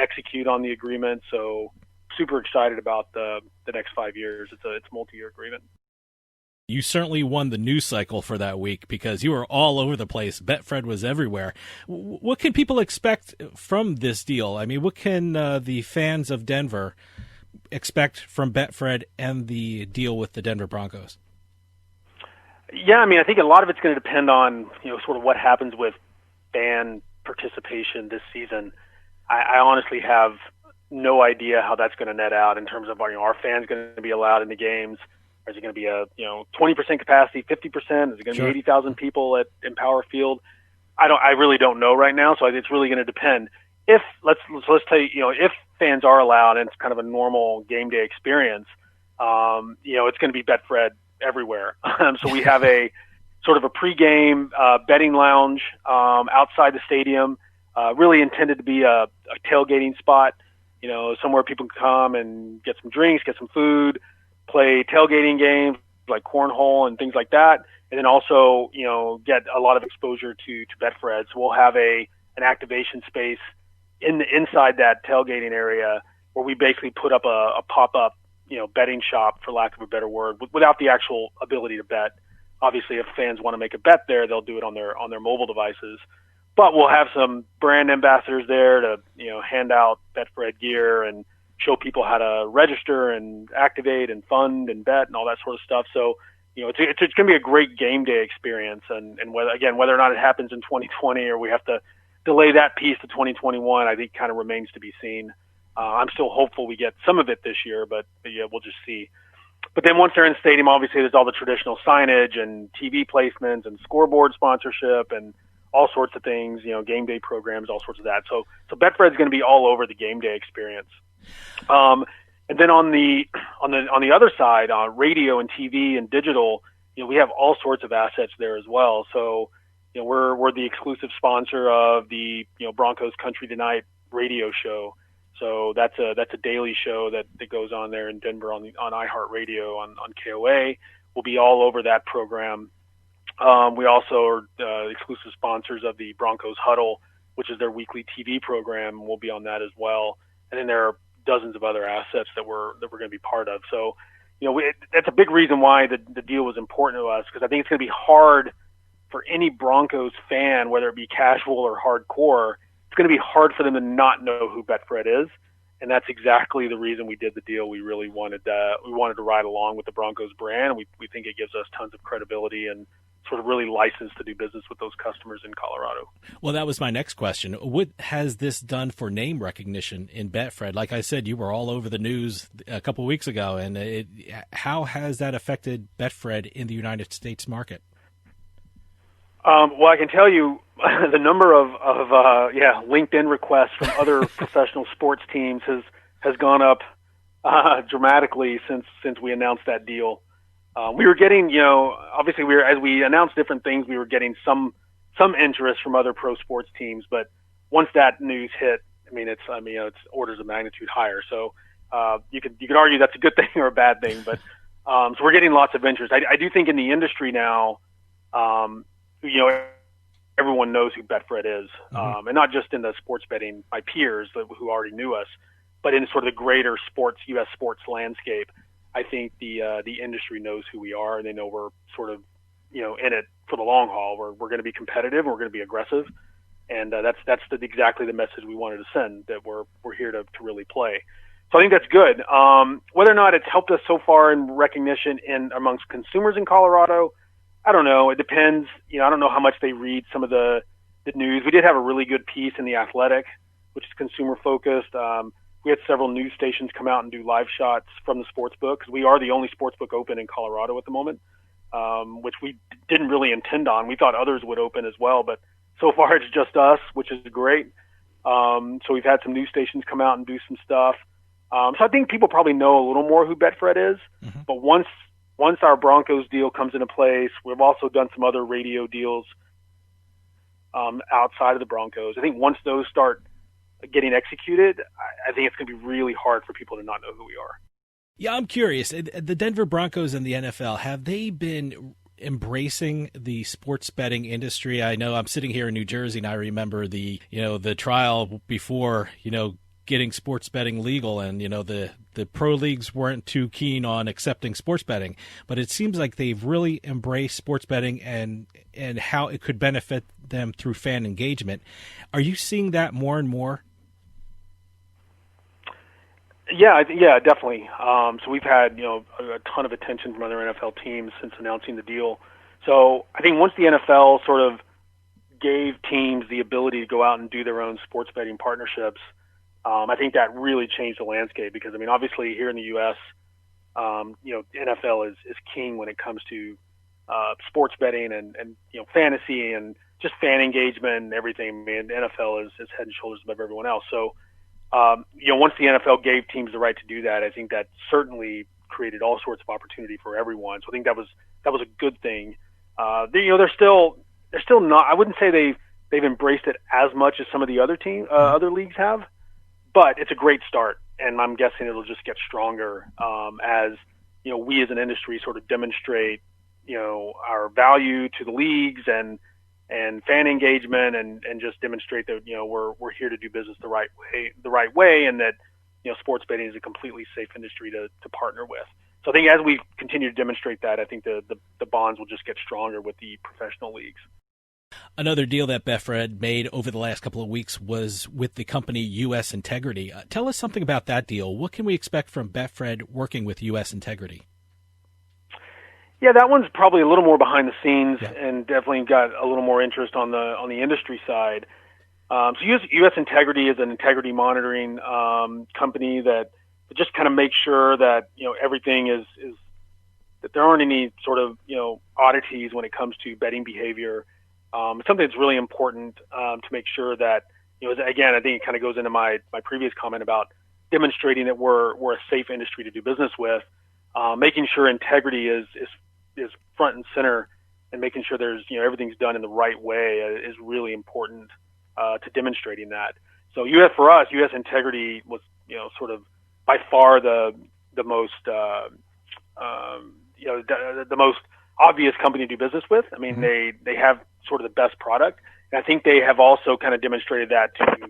execute on the agreement. So super excited about the next 5 years. It's a multi-year agreement. You certainly won the news cycle for that week because you were all over the place. Betfred was everywhere. What can people expect from this deal? I mean, what can the fans of Denver expect from Betfred and the deal with the Denver Broncos? Yeah, I mean, I think a lot of it's going to depend on, sort of what happens with fan participation this season. I honestly have no idea how that's going to net out in terms of, are fans going to be allowed in the games? Is it going to be a 20% capacity, 50%? Is it going to be 80,000 people at Empower Field? I really don't know right now. So it's really going to depend. If let's say if fans are allowed and it's kind of a normal game day experience, it's going to be Betfred everywhere. So we have a sort of a pregame betting lounge outside the stadium, really intended to be a tailgating spot. Somewhere people can come and get some drinks, get some food, play tailgating games like cornhole and things like that, and then also get a lot of exposure to Betfred. So we'll have an activation space inside that tailgating area where we basically put up a pop-up betting shop, for lack of a better word, without the actual ability to bet. Obviously, if fans want to make a bet there, they'll do it on their mobile devices. But we'll have some brand ambassadors there to hand out Betfred gear and show people how to register and activate and fund and bet and all that sort of stuff. So, it's going to be a great game day experience. And whether or not it happens in 2020 or we have to delay that piece to 2021, I think kind of remains to be seen. I'm still hopeful we get some of it this year, but yeah, we'll just see. But then once they're in the stadium, obviously there's all the traditional signage and TV placements and scoreboard sponsorship and all sorts of things, game day programs, all sorts of that. So Betfred's going to be all over the game day experience. And then on the other side, radio and TV and digital, we have all sorts of assets there as well. So, we're the exclusive sponsor of the Broncos Country Tonight radio show. So that's a daily show that goes on there in Denver on iHeartRadio on KOA. We'll be all over that program. We also are exclusive sponsors of the Broncos Huddle, which is their weekly TV program. We'll be on that as well. And then there are dozens of other assets that we're going to be part of. So, that's a big reason why the deal was important to us, because I think it's going to be hard for any Broncos fan, whether it be casual or hardcore. It's going to be hard for them to not know who Betfred is. And that's exactly the reason we did the deal. We really wanted to ride along with the Broncos brand. We think it gives us tons of credibility and sort of really licensed to do business with those customers in Colorado. Well, that was my next question. What has this done for name recognition in Betfred? Like I said, you were all over the news a couple of weeks ago, and how has that affected Betfred in the United States market? Well, I can tell you the number of LinkedIn requests from other professional sports teams has gone up dramatically since we announced that deal. We were getting, obviously as we announced different things, we were getting some interest from other pro sports teams. But once that news hit, it's orders of magnitude higher. So you could argue that's a good thing or a bad thing. But so we're getting lots of interest. I do think in the industry now, everyone knows who Betfred is, and not just in the sports betting, my peers who already knew us, but in sort of the greater U.S. sports landscape. I think the industry knows who we are, and they know we're sort of, in it for the long haul. We're going to be competitive, and we're going to be aggressive, and that's exactly the message we wanted to send, that we're here to really play. So I think that's good. Whether or not it's helped us so far in recognition amongst consumers in Colorado, I don't know. It depends. I don't know how much they read some of the news. We did have a really good piece in The Athletic, which is consumer focused. We had several news stations come out and do live shots from the sports book, because we are the only sports book open in Colorado at the moment, which we didn't really intend on. We thought others would open as well, but so far it's just us, which is great. So we've had some news stations come out and do some stuff. So I think people probably know a little more who Betfred is. Mm-hmm. But once our Broncos deal comes into place, we've also done some other radio deals outside of the Broncos. I think once those start getting executed, I think it's going to be really hard for people to not know who we are. Yeah, I'm curious. The Denver Broncos and the NFL, have they been embracing the sports betting industry? I know I'm sitting here in New Jersey, and I remember the trial before, getting sports betting legal, and the pro leagues weren't too keen on accepting sports betting, but it seems like they've really embraced sports betting and how it could benefit them through fan engagement. Are you seeing that more and more? Yeah, definitely. So we've had a ton of attention from other NFL teams since announcing the deal. So I think once the NFL sort of gave teams the ability to go out and do their own sports betting partnerships, I think that really changed the landscape, because obviously here in the U.S., NFL is king when it comes to sports betting and fantasy and just fan engagement and everything. NFL is head and shoulders above everyone else. So once the NFL gave teams the right to do that, I think that certainly created all sorts of opportunity for everyone. So I think that was a good thing. They're still not. I wouldn't say they've embraced it as much as some of the other other leagues have. But it's a great start, and I'm guessing it'll just get stronger as we as an industry sort of demonstrate our value to the leagues and fan engagement, and just demonstrate that we're here to do business the right way, and that sports betting is a completely safe industry to partner with. So I think as we continue to demonstrate that, I think the bonds will just get stronger with the professional leagues. Another deal that Betfred made over the last couple of weeks was with the company U.S. Integrity. Tell us something about that deal. What can we expect from Betfred working with U.S. Integrity? Yeah, that one's probably a little more behind the scenes, and definitely got a little more interest on the industry side. So U.S. Integrity is an integrity monitoring company that just kind of makes sure that everything is that there aren't any sort of oddities when it comes to betting behavior. Something that's really important to make sure that, again, I think it kind of goes into my previous comment about demonstrating that we're a safe industry to do business with, making sure integrity is front and center, and making sure there's everything's done in the right way is really important to demonstrating that. So for us, U.S. Integrity was, sort of by far the most, the most obvious company to do business with. I mean, they have sort of the best product. And I think they have also kind of demonstrated that to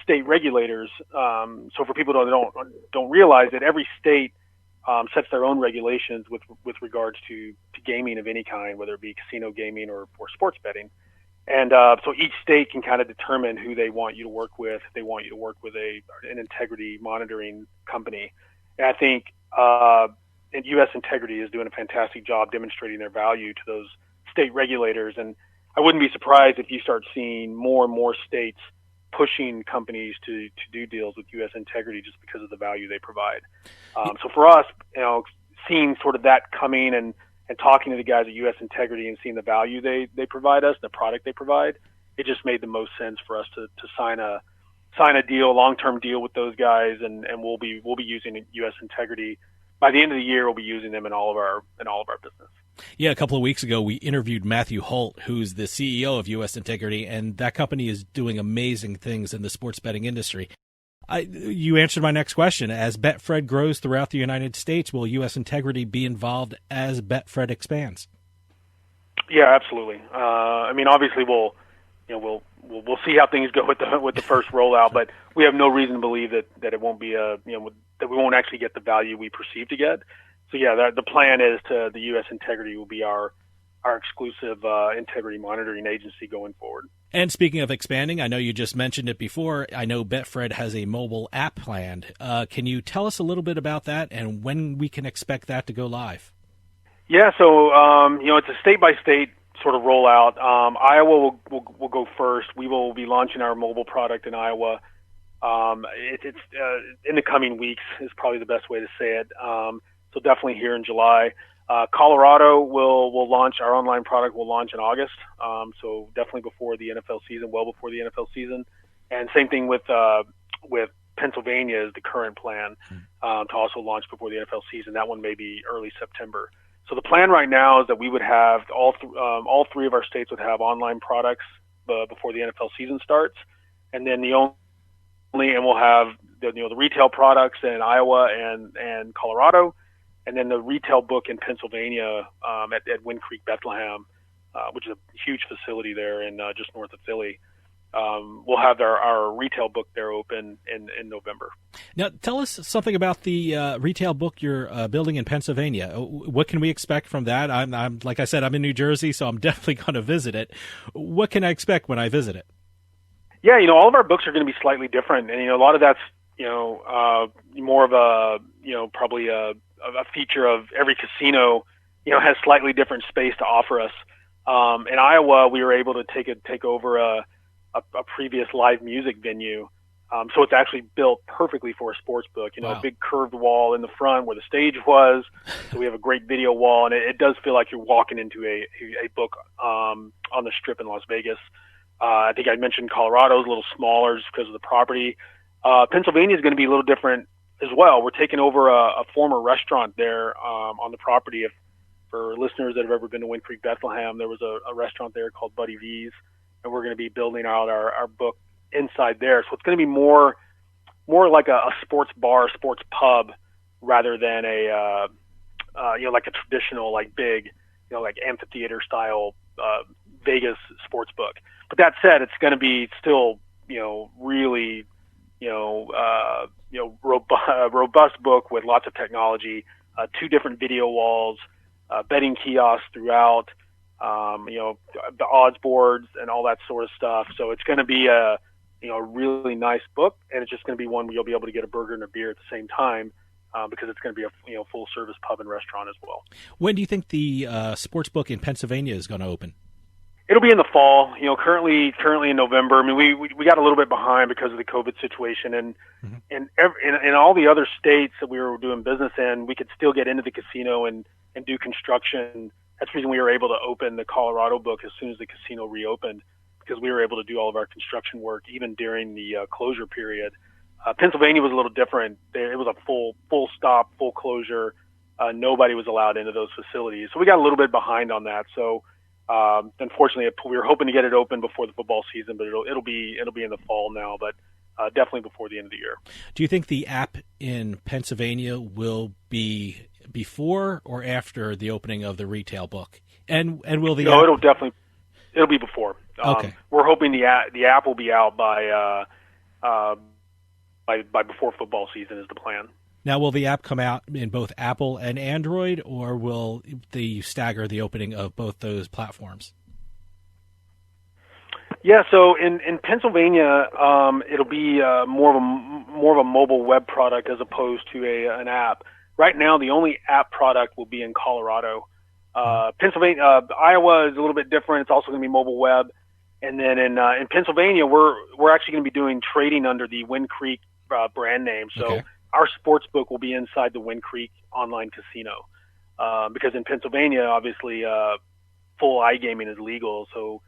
state regulators. So for people that don't realize that every state sets their own regulations with regards to gaming of any kind, whether it be casino gaming or sports betting. And so each state can kind of determine who they want you to work with. If they want you to work with an integrity monitoring company. And I think U.S. Integrity is doing a fantastic job demonstrating their value to those state regulators. And I wouldn't be surprised if you start seeing more and more states pushing companies to do deals with U.S. Integrity just because of the value they provide. So for us, seeing sort of that coming and talking to the guys at U.S. Integrity and seeing the value they provide us, the product they provide, it just made the most sense for us to sign a deal, long-term deal with those guys, and we'll be using U.S. Integrity. By the end of the year, we'll be using them in all of our business. Yeah, a couple of weeks ago, we interviewed Matthew Holt, who's the CEO of U.S. Integrity, and that company is doing amazing things in the sports betting industry. You answered my next question. As Betfred grows throughout the United States, will U.S. Integrity be involved as Betfred expands? Yeah, absolutely. I mean, obviously, we'll see how things go with the first rollout, but we have no reason to believe that it won't be that we won't actually get the value we perceive to get. So yeah, the plan is the U.S. Integrity will be our exclusive integrity monitoring agency going forward. And speaking of expanding, I know you just mentioned it before. I know Betfred has a mobile app planned. Can you tell us a little bit about that and when we can expect that to go live? Yeah, so it's a state-by-state sort of rollout. Iowa will go first. We will be launching our mobile product in Iowa. It's in the coming weeks is probably the best way to say it. So definitely here in July. Colorado will launch our online product. Will launch in August. So definitely before the NFL season, well before the NFL season. And same thing with Pennsylvania is the current plan to also launch before the NFL season. That one may be early September. So the plan right now is that we would have all three of our states would have online products before the NFL season starts, and then we'll have the retail products in Iowa and Colorado. And then the retail book in Pennsylvania at Wind Creek, Bethlehem, which is a huge facility there in just north of Philly. We'll have our retail book there open in November. Now, tell us something about the retail book you're building in Pennsylvania. What can we expect from that? I'm like I said, I'm in New Jersey, so I'm definitely going to visit it. What can I expect when I visit it? Yeah, all of our books are going to be slightly different, and a lot of that's more of a probably a feature of every casino, has slightly different space to offer us. In Iowa, we were able to take over a previous live music venue. So it's actually built perfectly for a sports book, Wow. A big curved wall in the front where the stage was. So we have a great video wall, and it does feel like you're walking into a book on the Strip in Las Vegas. I think I mentioned Colorado's a little smaller just because of the property. Pennsylvania is going to be a little different as well. We're taking over a former restaurant there on the property. For listeners that have ever been to Wind Creek, Bethlehem, there was a restaurant there called Buddy V's, and we're going to be building out our book inside there. So it's going to be more like a sports bar, sports pub, rather than like a traditional big, like amphitheater style Vegas sports book. But that said, it's going to be still really robust book with lots of technology, 2 different video walls, betting kiosks throughout, the odds boards and all that sort of stuff. So it's going to be a really nice book, and it's just going to be one where you'll be able to get a burger and a beer at the same time because it's going to be a full service pub and restaurant as well. When do you think the sports book in Pennsylvania is going to open? It'll be in the fall. Currently in November. I mean, we got a little bit behind because of the COVID situation, and in all the other states that we were doing business in, we could still get into the casino and do construction. That's the reason we were able to open the Colorado book as soon as the casino reopened, because we were able to do all of our construction work even during the closure period. Pennsylvania was a little different. It was a full stop, full closure. Nobody was allowed into those facilities, so we got a little bit behind on that. So. Unfortunately, we were hoping to get it open before the football season, but it'll be in the fall now. But definitely before the end of the year. Do you think the app in Pennsylvania will be before or after the opening of the retail book? And will the No, app... it'll be before. Okay. We're hoping the app will be out by before football season is the plan. Now, will the app come out in both Apple and Android, or will they stagger the opening of both those platforms? Yeah, so in Pennsylvania, it'll be more of a mobile web product as opposed to an app. Right now, the only app product will be in Colorado. Pennsylvania, Iowa is a little bit different. It's also going to be mobile web. And then in Pennsylvania, we're actually going to be doing trading under the Wind Creek brand name. So Okay. our sports book will be inside the Wind Creek online casino because in Pennsylvania, obviously, full iGaming is legal. So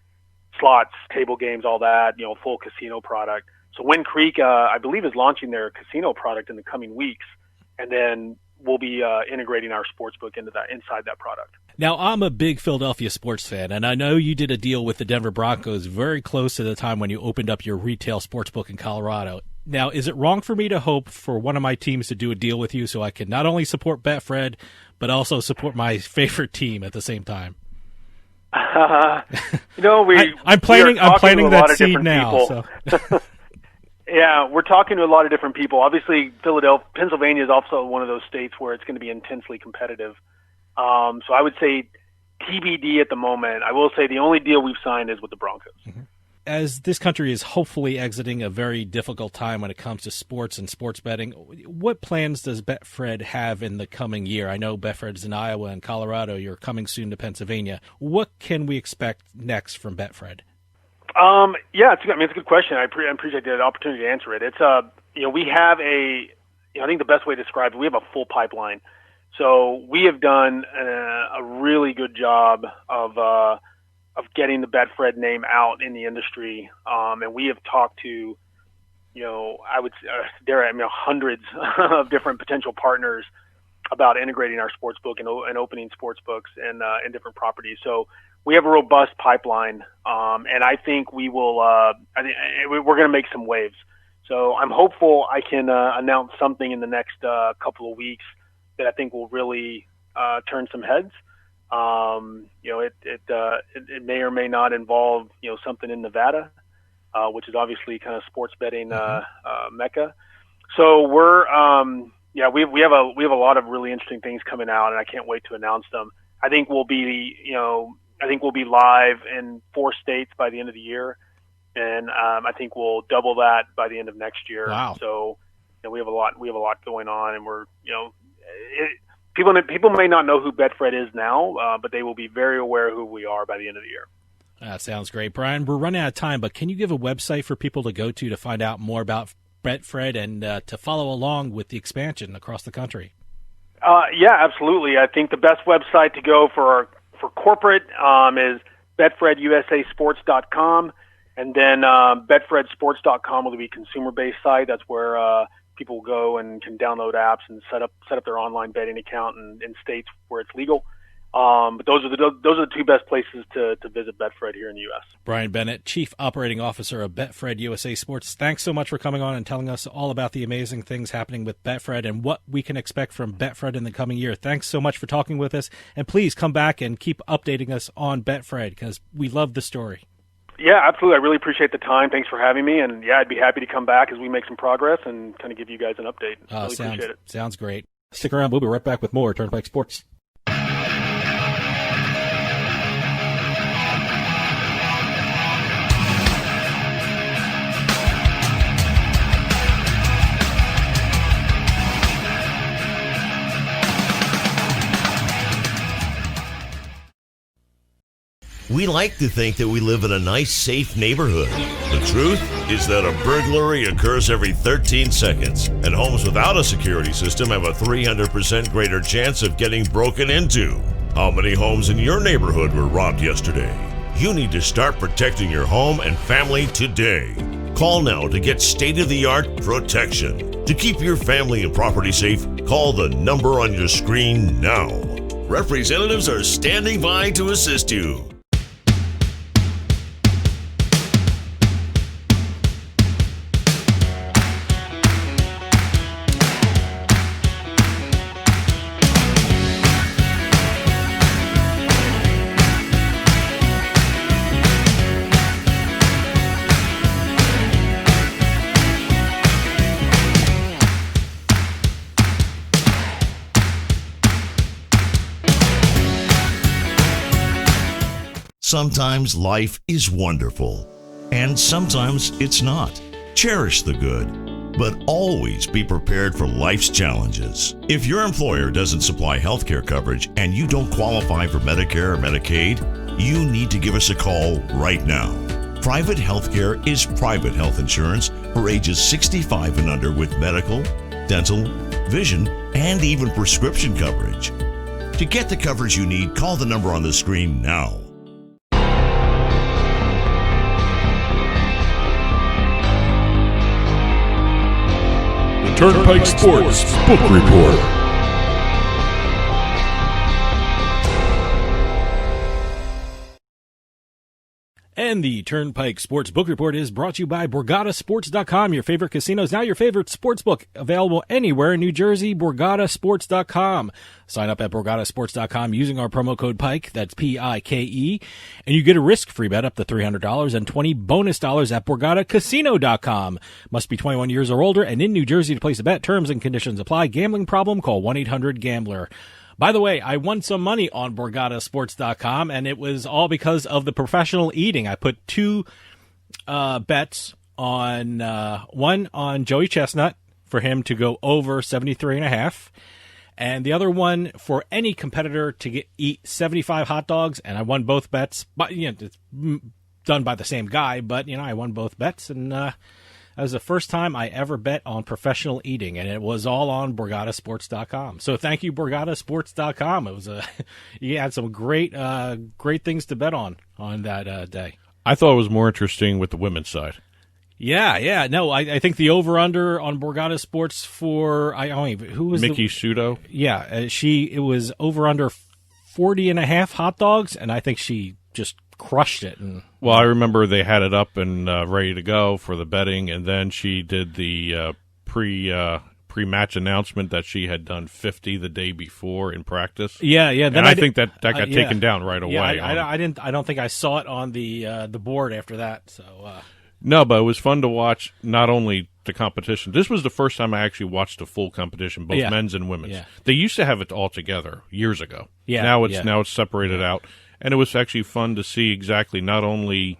slots, table games, all that, full casino product. So Wind Creek, I believe, is launching their casino product in the coming weeks, and then we'll be integrating our sports book inside that product. Now, I'm a big Philadelphia sports fan, and I know you did a deal with the Denver Broncos very close to the time when you opened up your retail sports book in Colorado. Now, is it wrong for me to hope for one of my teams to do a deal with you so I can not only support Betfred, but also support my favorite team at the same time? I'm planting that seed now. So. Yeah, we're talking to a lot of different people. Obviously, Pennsylvania is also one of those states where it's going to be intensely competitive. So I would say TBD at the moment. I will say the only deal we've signed is with the Broncos. Mm-hmm. As this country is hopefully exiting a very difficult time when it comes to sports and sports betting, what plans does Betfred have in the coming year? I know Betfred's in Iowa and Colorado. You're coming soon to Pennsylvania. What can we expect next from Betfred? Yeah, it's a good question. I appreciate the opportunity to answer it. It's we have I think the best way to describe it, we have a full pipeline. So we have done a really good job of getting the Betfred name out in the industry, and we have talked to, hundreds of different potential partners about integrating our sports book and opening sports books in different properties. So we have a robust pipeline, and I think we will. We're going to make some waves. So I'm hopeful I can announce something in the next couple of weeks that I think will really turn some heads. It may or may not involve something in Nevada, which is obviously kind of sports betting mecca. So we're we have a lot of really interesting things coming out, and I can't wait to announce them. I think we'll be live in 4 states by the end of the year, and I think we'll double that by the end of next year. Wow. So we have a lot going on, and we're people may not know who Betfred is now, but they will be very aware of who we are by the end of the year. That sounds great. Bryan, we're running out of time, but can you give a website for people to go to find out more about Betfred and to follow along with the expansion across the country? Yeah, absolutely. I think the best website to go for corporate is BetfredUSASports.com, and then BetfredSports.com will be a consumer-based site. That's where people go and can download apps and set up their online betting account in states where it's legal. But those are the 2 best places to visit Betfred here in the U.S. Bryan Bennett, Chief Operating Officer of Betfred USA Sports. Thanks so much for coming on and telling us all about the amazing things happening with Betfred and what we can expect from Betfred in the coming year. Thanks so much for talking with us, and please come back and keep updating us on Betfred because we love the story. Yeah, absolutely. I really appreciate the time. Thanks for having me, and I'd be happy to come back as we make some progress and kind of give you guys an update. Really appreciate it. Sounds great. Stick around. We'll be right back with more Turnpike Sports. We like to think that we live in a nice, safe neighborhood. The truth is that a burglary occurs every 13 seconds, and homes without a security system have a 300% greater chance of getting broken into. How many homes in your neighborhood were robbed yesterday? You need to start protecting your home and family today. Call now to get state-of-the-art protection. To keep your family and property safe, call the number on your screen now. Representatives are standing by to assist you. Sometimes life is wonderful, and sometimes it's not. Cherish the good, but always be prepared for life's challenges. If your employer doesn't supply health care coverage and you don't qualify for Medicare or Medicaid, you need to give us a call right now. Private health care is private health insurance for ages 65 and under with medical, dental, vision, and even prescription coverage. To get the coverage you need, call the number on the screen now. The Turnpike Sports Book Report. And the Turnpike Sports Book Report is brought to you by BorgataSports.com, your favorite casinos, now your favorite sports book. Available anywhere in New Jersey, BorgataSports.com. Sign up at BorgataSports.com using our promo code PIKE, that's P-I-K-E, and you get a risk-free bet up to $300 and $20 bonus dollars at BorgataCasino.com. Must be 21 years or older and in New Jersey to place a bet. Terms and conditions apply. Gambling problem? Call 1-800-GAMBLER. By the way, I won some money on BorgataSports.com, and it was all because of the professional eating. I put two bets on one on Joey Chestnut for him to go over 73.5, and the other one for any competitor to eat 75 hot dogs, and I won both bets. But it's done by the same guy, but I won both bets, and that was the first time I ever bet on professional eating, and it was all on BorgataSports.com. So thank you, BorgataSports.com. It was you had some great things to bet on that day. I thought it was more interesting with the women's side. Yeah. No, I think the over/under on Borgata Sports for who was Mickey Sudo. Yeah, it was over/under 40.5 hot dogs, and I think she just crushed it. Well, I remember they had it up and ready to go for the betting, and then she did the pre-match announcement that she had done 50 the day before in practice. Yeah. Then I think that got taken down right away. Yeah, I don't think I saw it on the board after that. So no, but it was fun to watch. Not only the competition. This was the first time I actually watched a full competition, both men's and women's. Yeah. They used to have it all together years ago. Yeah. Now it's separated out. And it was actually fun to see exactly not only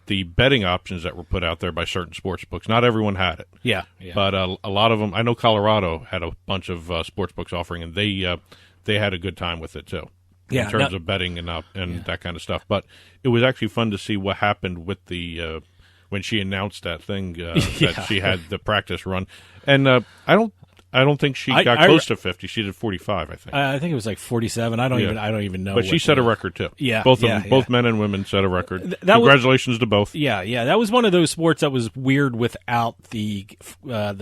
the betting options that were put out there by certain sports books. Not everyone had it. Yeah. But a lot of them, I know Colorado had a bunch of sports books offering, and they had a good time with it too. In terms of betting and that kind of stuff. But it was actually fun to see what happened with the when she announced that thing that she had the practice run. And I don't think she got close to 50. She did 45, I think. I think it was like 47. I don't even know. But she set a record too. Yeah, both men and women set a record. Congratulations to both. Yeah. That was one of those sports that was weird without the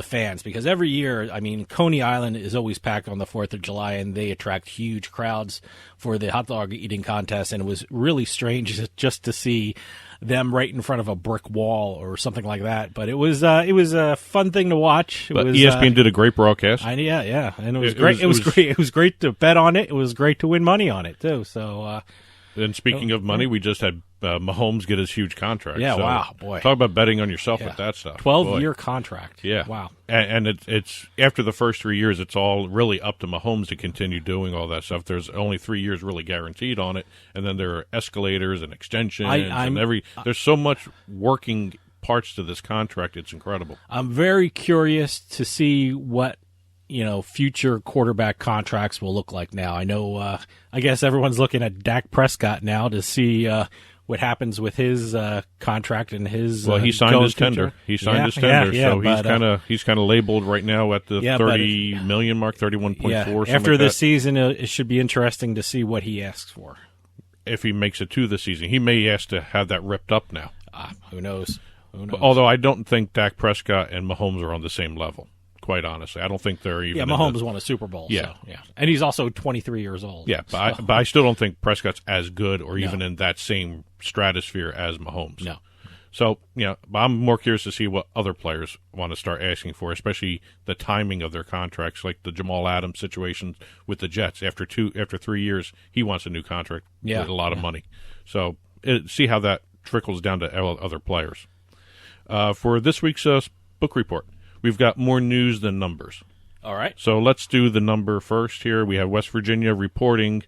fans, because every year, Coney Island is always packed on the 4th of July, and they attract huge crowds for the hot dog eating contest, and it was really strange just to see them right in front of a brick wall or something like that. But it was a fun thing to watch. ESPN did a great broadcast. And it was great. It was great. It was great to bet on it. It was great to win money on it too. So. And speaking of money, we just had Mahomes get his huge contract. Yeah, so wow, boy. Talk about betting on yourself with that stuff. 12-year contract. Yeah. Wow. And it's after the first 3 years, it's all really up to Mahomes to continue doing all that stuff. There's only 3 years really guaranteed on it, and then there are escalators and extensions there's so much working parts to this contract. It's incredible. I'm very curious to see what future quarterback contracts will look like now. I know, I guess everyone's looking at Dak Prescott now to see what happens with his contract and his. Well, he signed his tender. He signed his tender, so he's kind of labeled right now at the $30 million mark, 31.4. After this season, it should be interesting to see what he asks for. If he makes it to the season, he may ask to have that ripped up now. Who knows? Although I don't think Dak Prescott and Mahomes are on the same level. Quite honestly, I don't think they're even. Yeah, Mahomes won a Super Bowl. Yeah, and he's also 23 years old. Yeah, but I still don't think Prescott's as good or even in that same stratosphere as Mahomes. No. So but I'm more curious to see what other players want to start asking for, especially the timing of their contracts, like the Jamal Adams situation with the Jets. After 3 years, he wants a new contract with a lot of money. So see how that trickles down to other players. For this week's book report, we've got more news than numbers. All right. So let's do the number first here. We have West Virginia reporting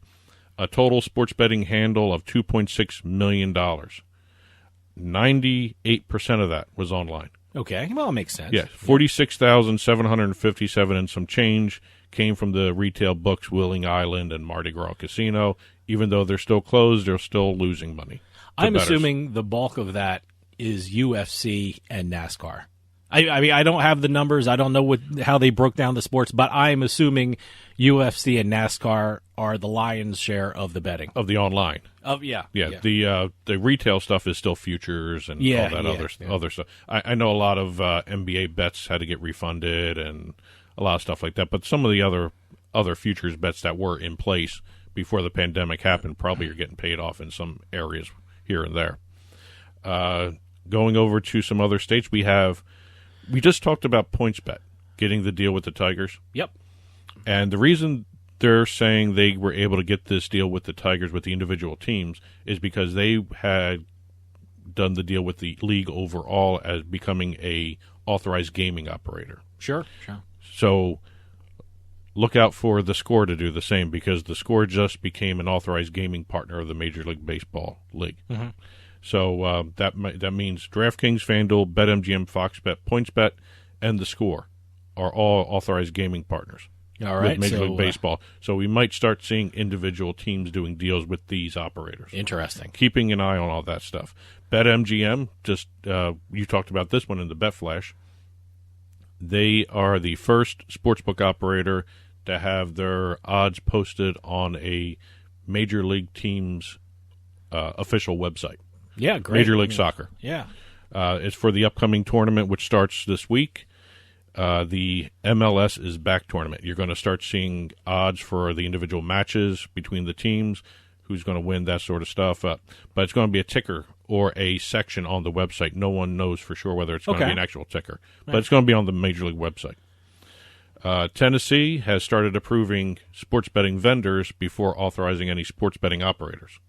a total sports betting handle of $2.6 million. 98% of that was online. Okay, well, it makes sense. Yeah, 46,757 and some change came from the retail books, Wheeling Island and Mardi Gras Casino. Even though they're still closed, they're still losing money. I'm assuming the bulk of that is UFC and NASCAR. I mean, I don't have the numbers. I don't know how they broke down the sports, but I'm assuming UFC and NASCAR are the lion's share of the betting. Of the online. Yeah. The retail stuff is still futures and all that other stuff. I know a lot of NBA bets had to get refunded and a lot of stuff like that, but some of the other futures bets that were in place before the pandemic happened probably are getting paid off in some areas here and there. Going over to some other states, we just talked about PointsBet getting the deal with the Tigers. Yep. And the reason they're saying they were able to get this deal with the Tigers, with the individual teams, is because they had done the deal with the league overall as becoming a authorized gaming operator. Sure. So look out for the Score to do the same, because the Score just became an authorized gaming partner of the Major League Baseball League. Mm-hmm. So that means DraftKings, FanDuel, BetMGM, Fox Bet, PointsBet, and the Score are all authorized gaming partners. All right, with Major League Baseball. So we might start seeing individual teams doing deals with these operators. Interesting. Keeping an eye on all that stuff. BetMGM, just you talked about this one in the Bet Flash. They are the first sportsbook operator to have their odds posted on a Major League team's official website. Yeah, great. Major League Soccer. Yeah. It's for the upcoming tournament, which starts this week. The MLS is back tournament. You're going to start seeing odds for the individual matches between the teams, who's going to win, that sort of stuff. But it's going to be a ticker or a section on the website. No one knows for sure whether it's going to be an actual ticker, but it's going to be on the Major League website. Tennessee has started approving sports betting vendors before authorizing any sports betting operators.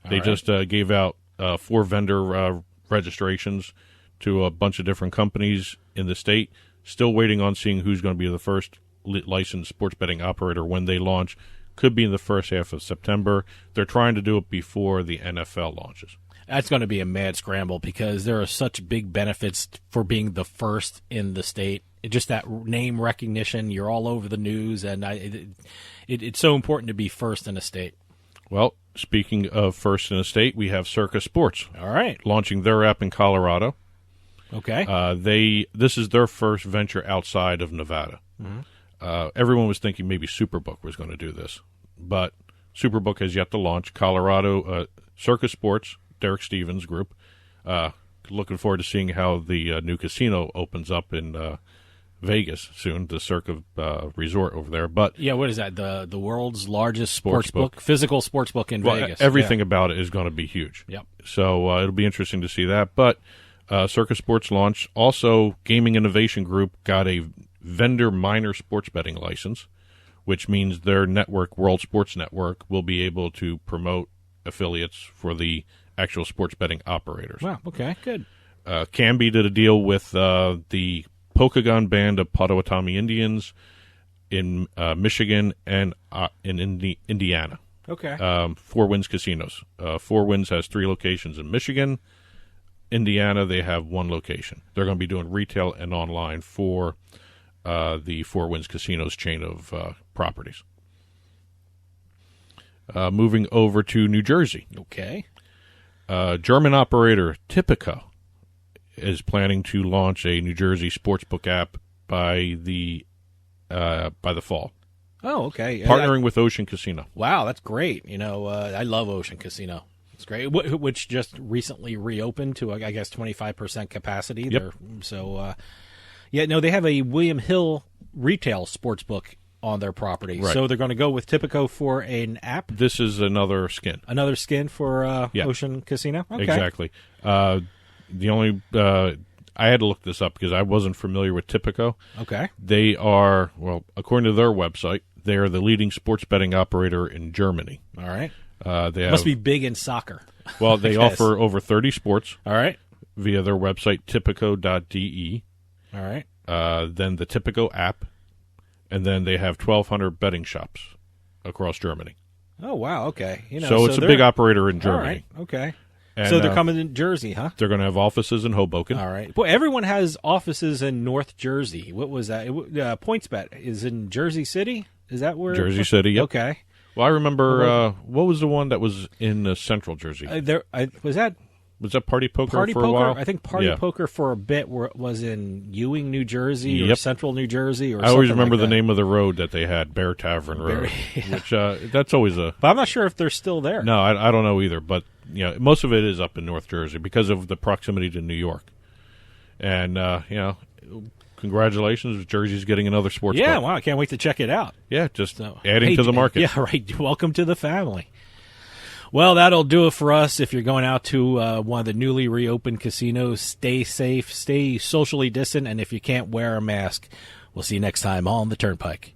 They just gave out 4 vendor registrations to a bunch of different companies in the state. Still waiting on seeing who's going to be the first licensed sports betting operator when they launch. Could be in the first half of September. They're trying to do it before the NFL launches. That's going to be a mad scramble because there are such big benefits for being the first in the state. Just that name recognition, you're all over the news, and it's so important to be first in a state. Well, speaking of first in a state, we have Circa Sports. All right. Launching their app in Colorado. Okay. This is their first venture outside of Nevada. Mm-hmm. Everyone was thinking maybe Superbook was going to do this, but Superbook has yet to launch. Colorado, Circa Sports, Derek Stevens Group. Looking forward to seeing how the new casino opens up in Vegas soon, the Circa resort over there. But yeah, what is that? The world's largest sports book, physical sports book in Vegas. Everything about it is going to be huge. Yep. So it'll be interesting to see that. But Circa Sports launch. Also, Gaming Innovation Group got a vendor minor sports betting license, which means their network, World Sports Network, will be able to promote affiliates for the actual sports betting operators. Wow, okay, good. Canby did a deal with the Pokagon Band of Potawatomi Indians in Michigan and in Indiana. Okay. Four Winds Casinos. Four Winds has 3 locations in Michigan. Indiana, they have 1 location. They're going to be doing retail and online for the Four Winds Casinos chain of properties. Moving over to New Jersey. Okay. German operator Tipico is planning to launch a New Jersey sportsbook app by the fall. Oh, okay. Partnering with Ocean Casino. Wow, that's great. I love Ocean Casino. It's great, which just recently reopened to, I guess, 25% capacity. Yep. So, they have a William Hill retail sportsbook on their property. Right. So they're going to go with Tipico for an app? This is another skin. Another skin for Ocean Casino? Okay. Exactly. The only I had to look this up because I wasn't familiar with Tipico. Okay. They are, well, according to their website, they are the leading sports betting operator in Germany. All right. They must be big in soccer. Well, they offer over 30 sports. All right. Via their website, tipico.de. All right. Then the Tipico app, and then they have 1,200 betting shops across Germany. Oh, wow. Okay. So it's a big operator in Germany. All right. Okay. And, so they're coming to Jersey, huh? They're going to have offices in Hoboken. All right. Boy, everyone has offices in North Jersey. What was that? PointsBet is in Jersey City? Is that where? Jersey City, yep. Okay. Well, I remember, what was the one that was in Central Jersey? Was that Party Poker for a while? I think Party Poker for a bit where it was in Ewing, New Jersey, or Central New Jersey, or I always something remember like the name of the road that they had, Bear Tavern Road, which that's always a... But I'm not sure if they're still there. No, I don't know either, but most of it is up in North Jersey because of the proximity to New York. And, congratulations, Jersey's getting another sports book. Wow, I can't wait to check it out. Yeah, adding to the market. Yeah, right. Welcome to the family. Well, that'll do it for us. If you're going out to one of the newly reopened casinos, stay safe, stay socially distant, and if you can't wear a mask, we'll see you next time on the Turnpike.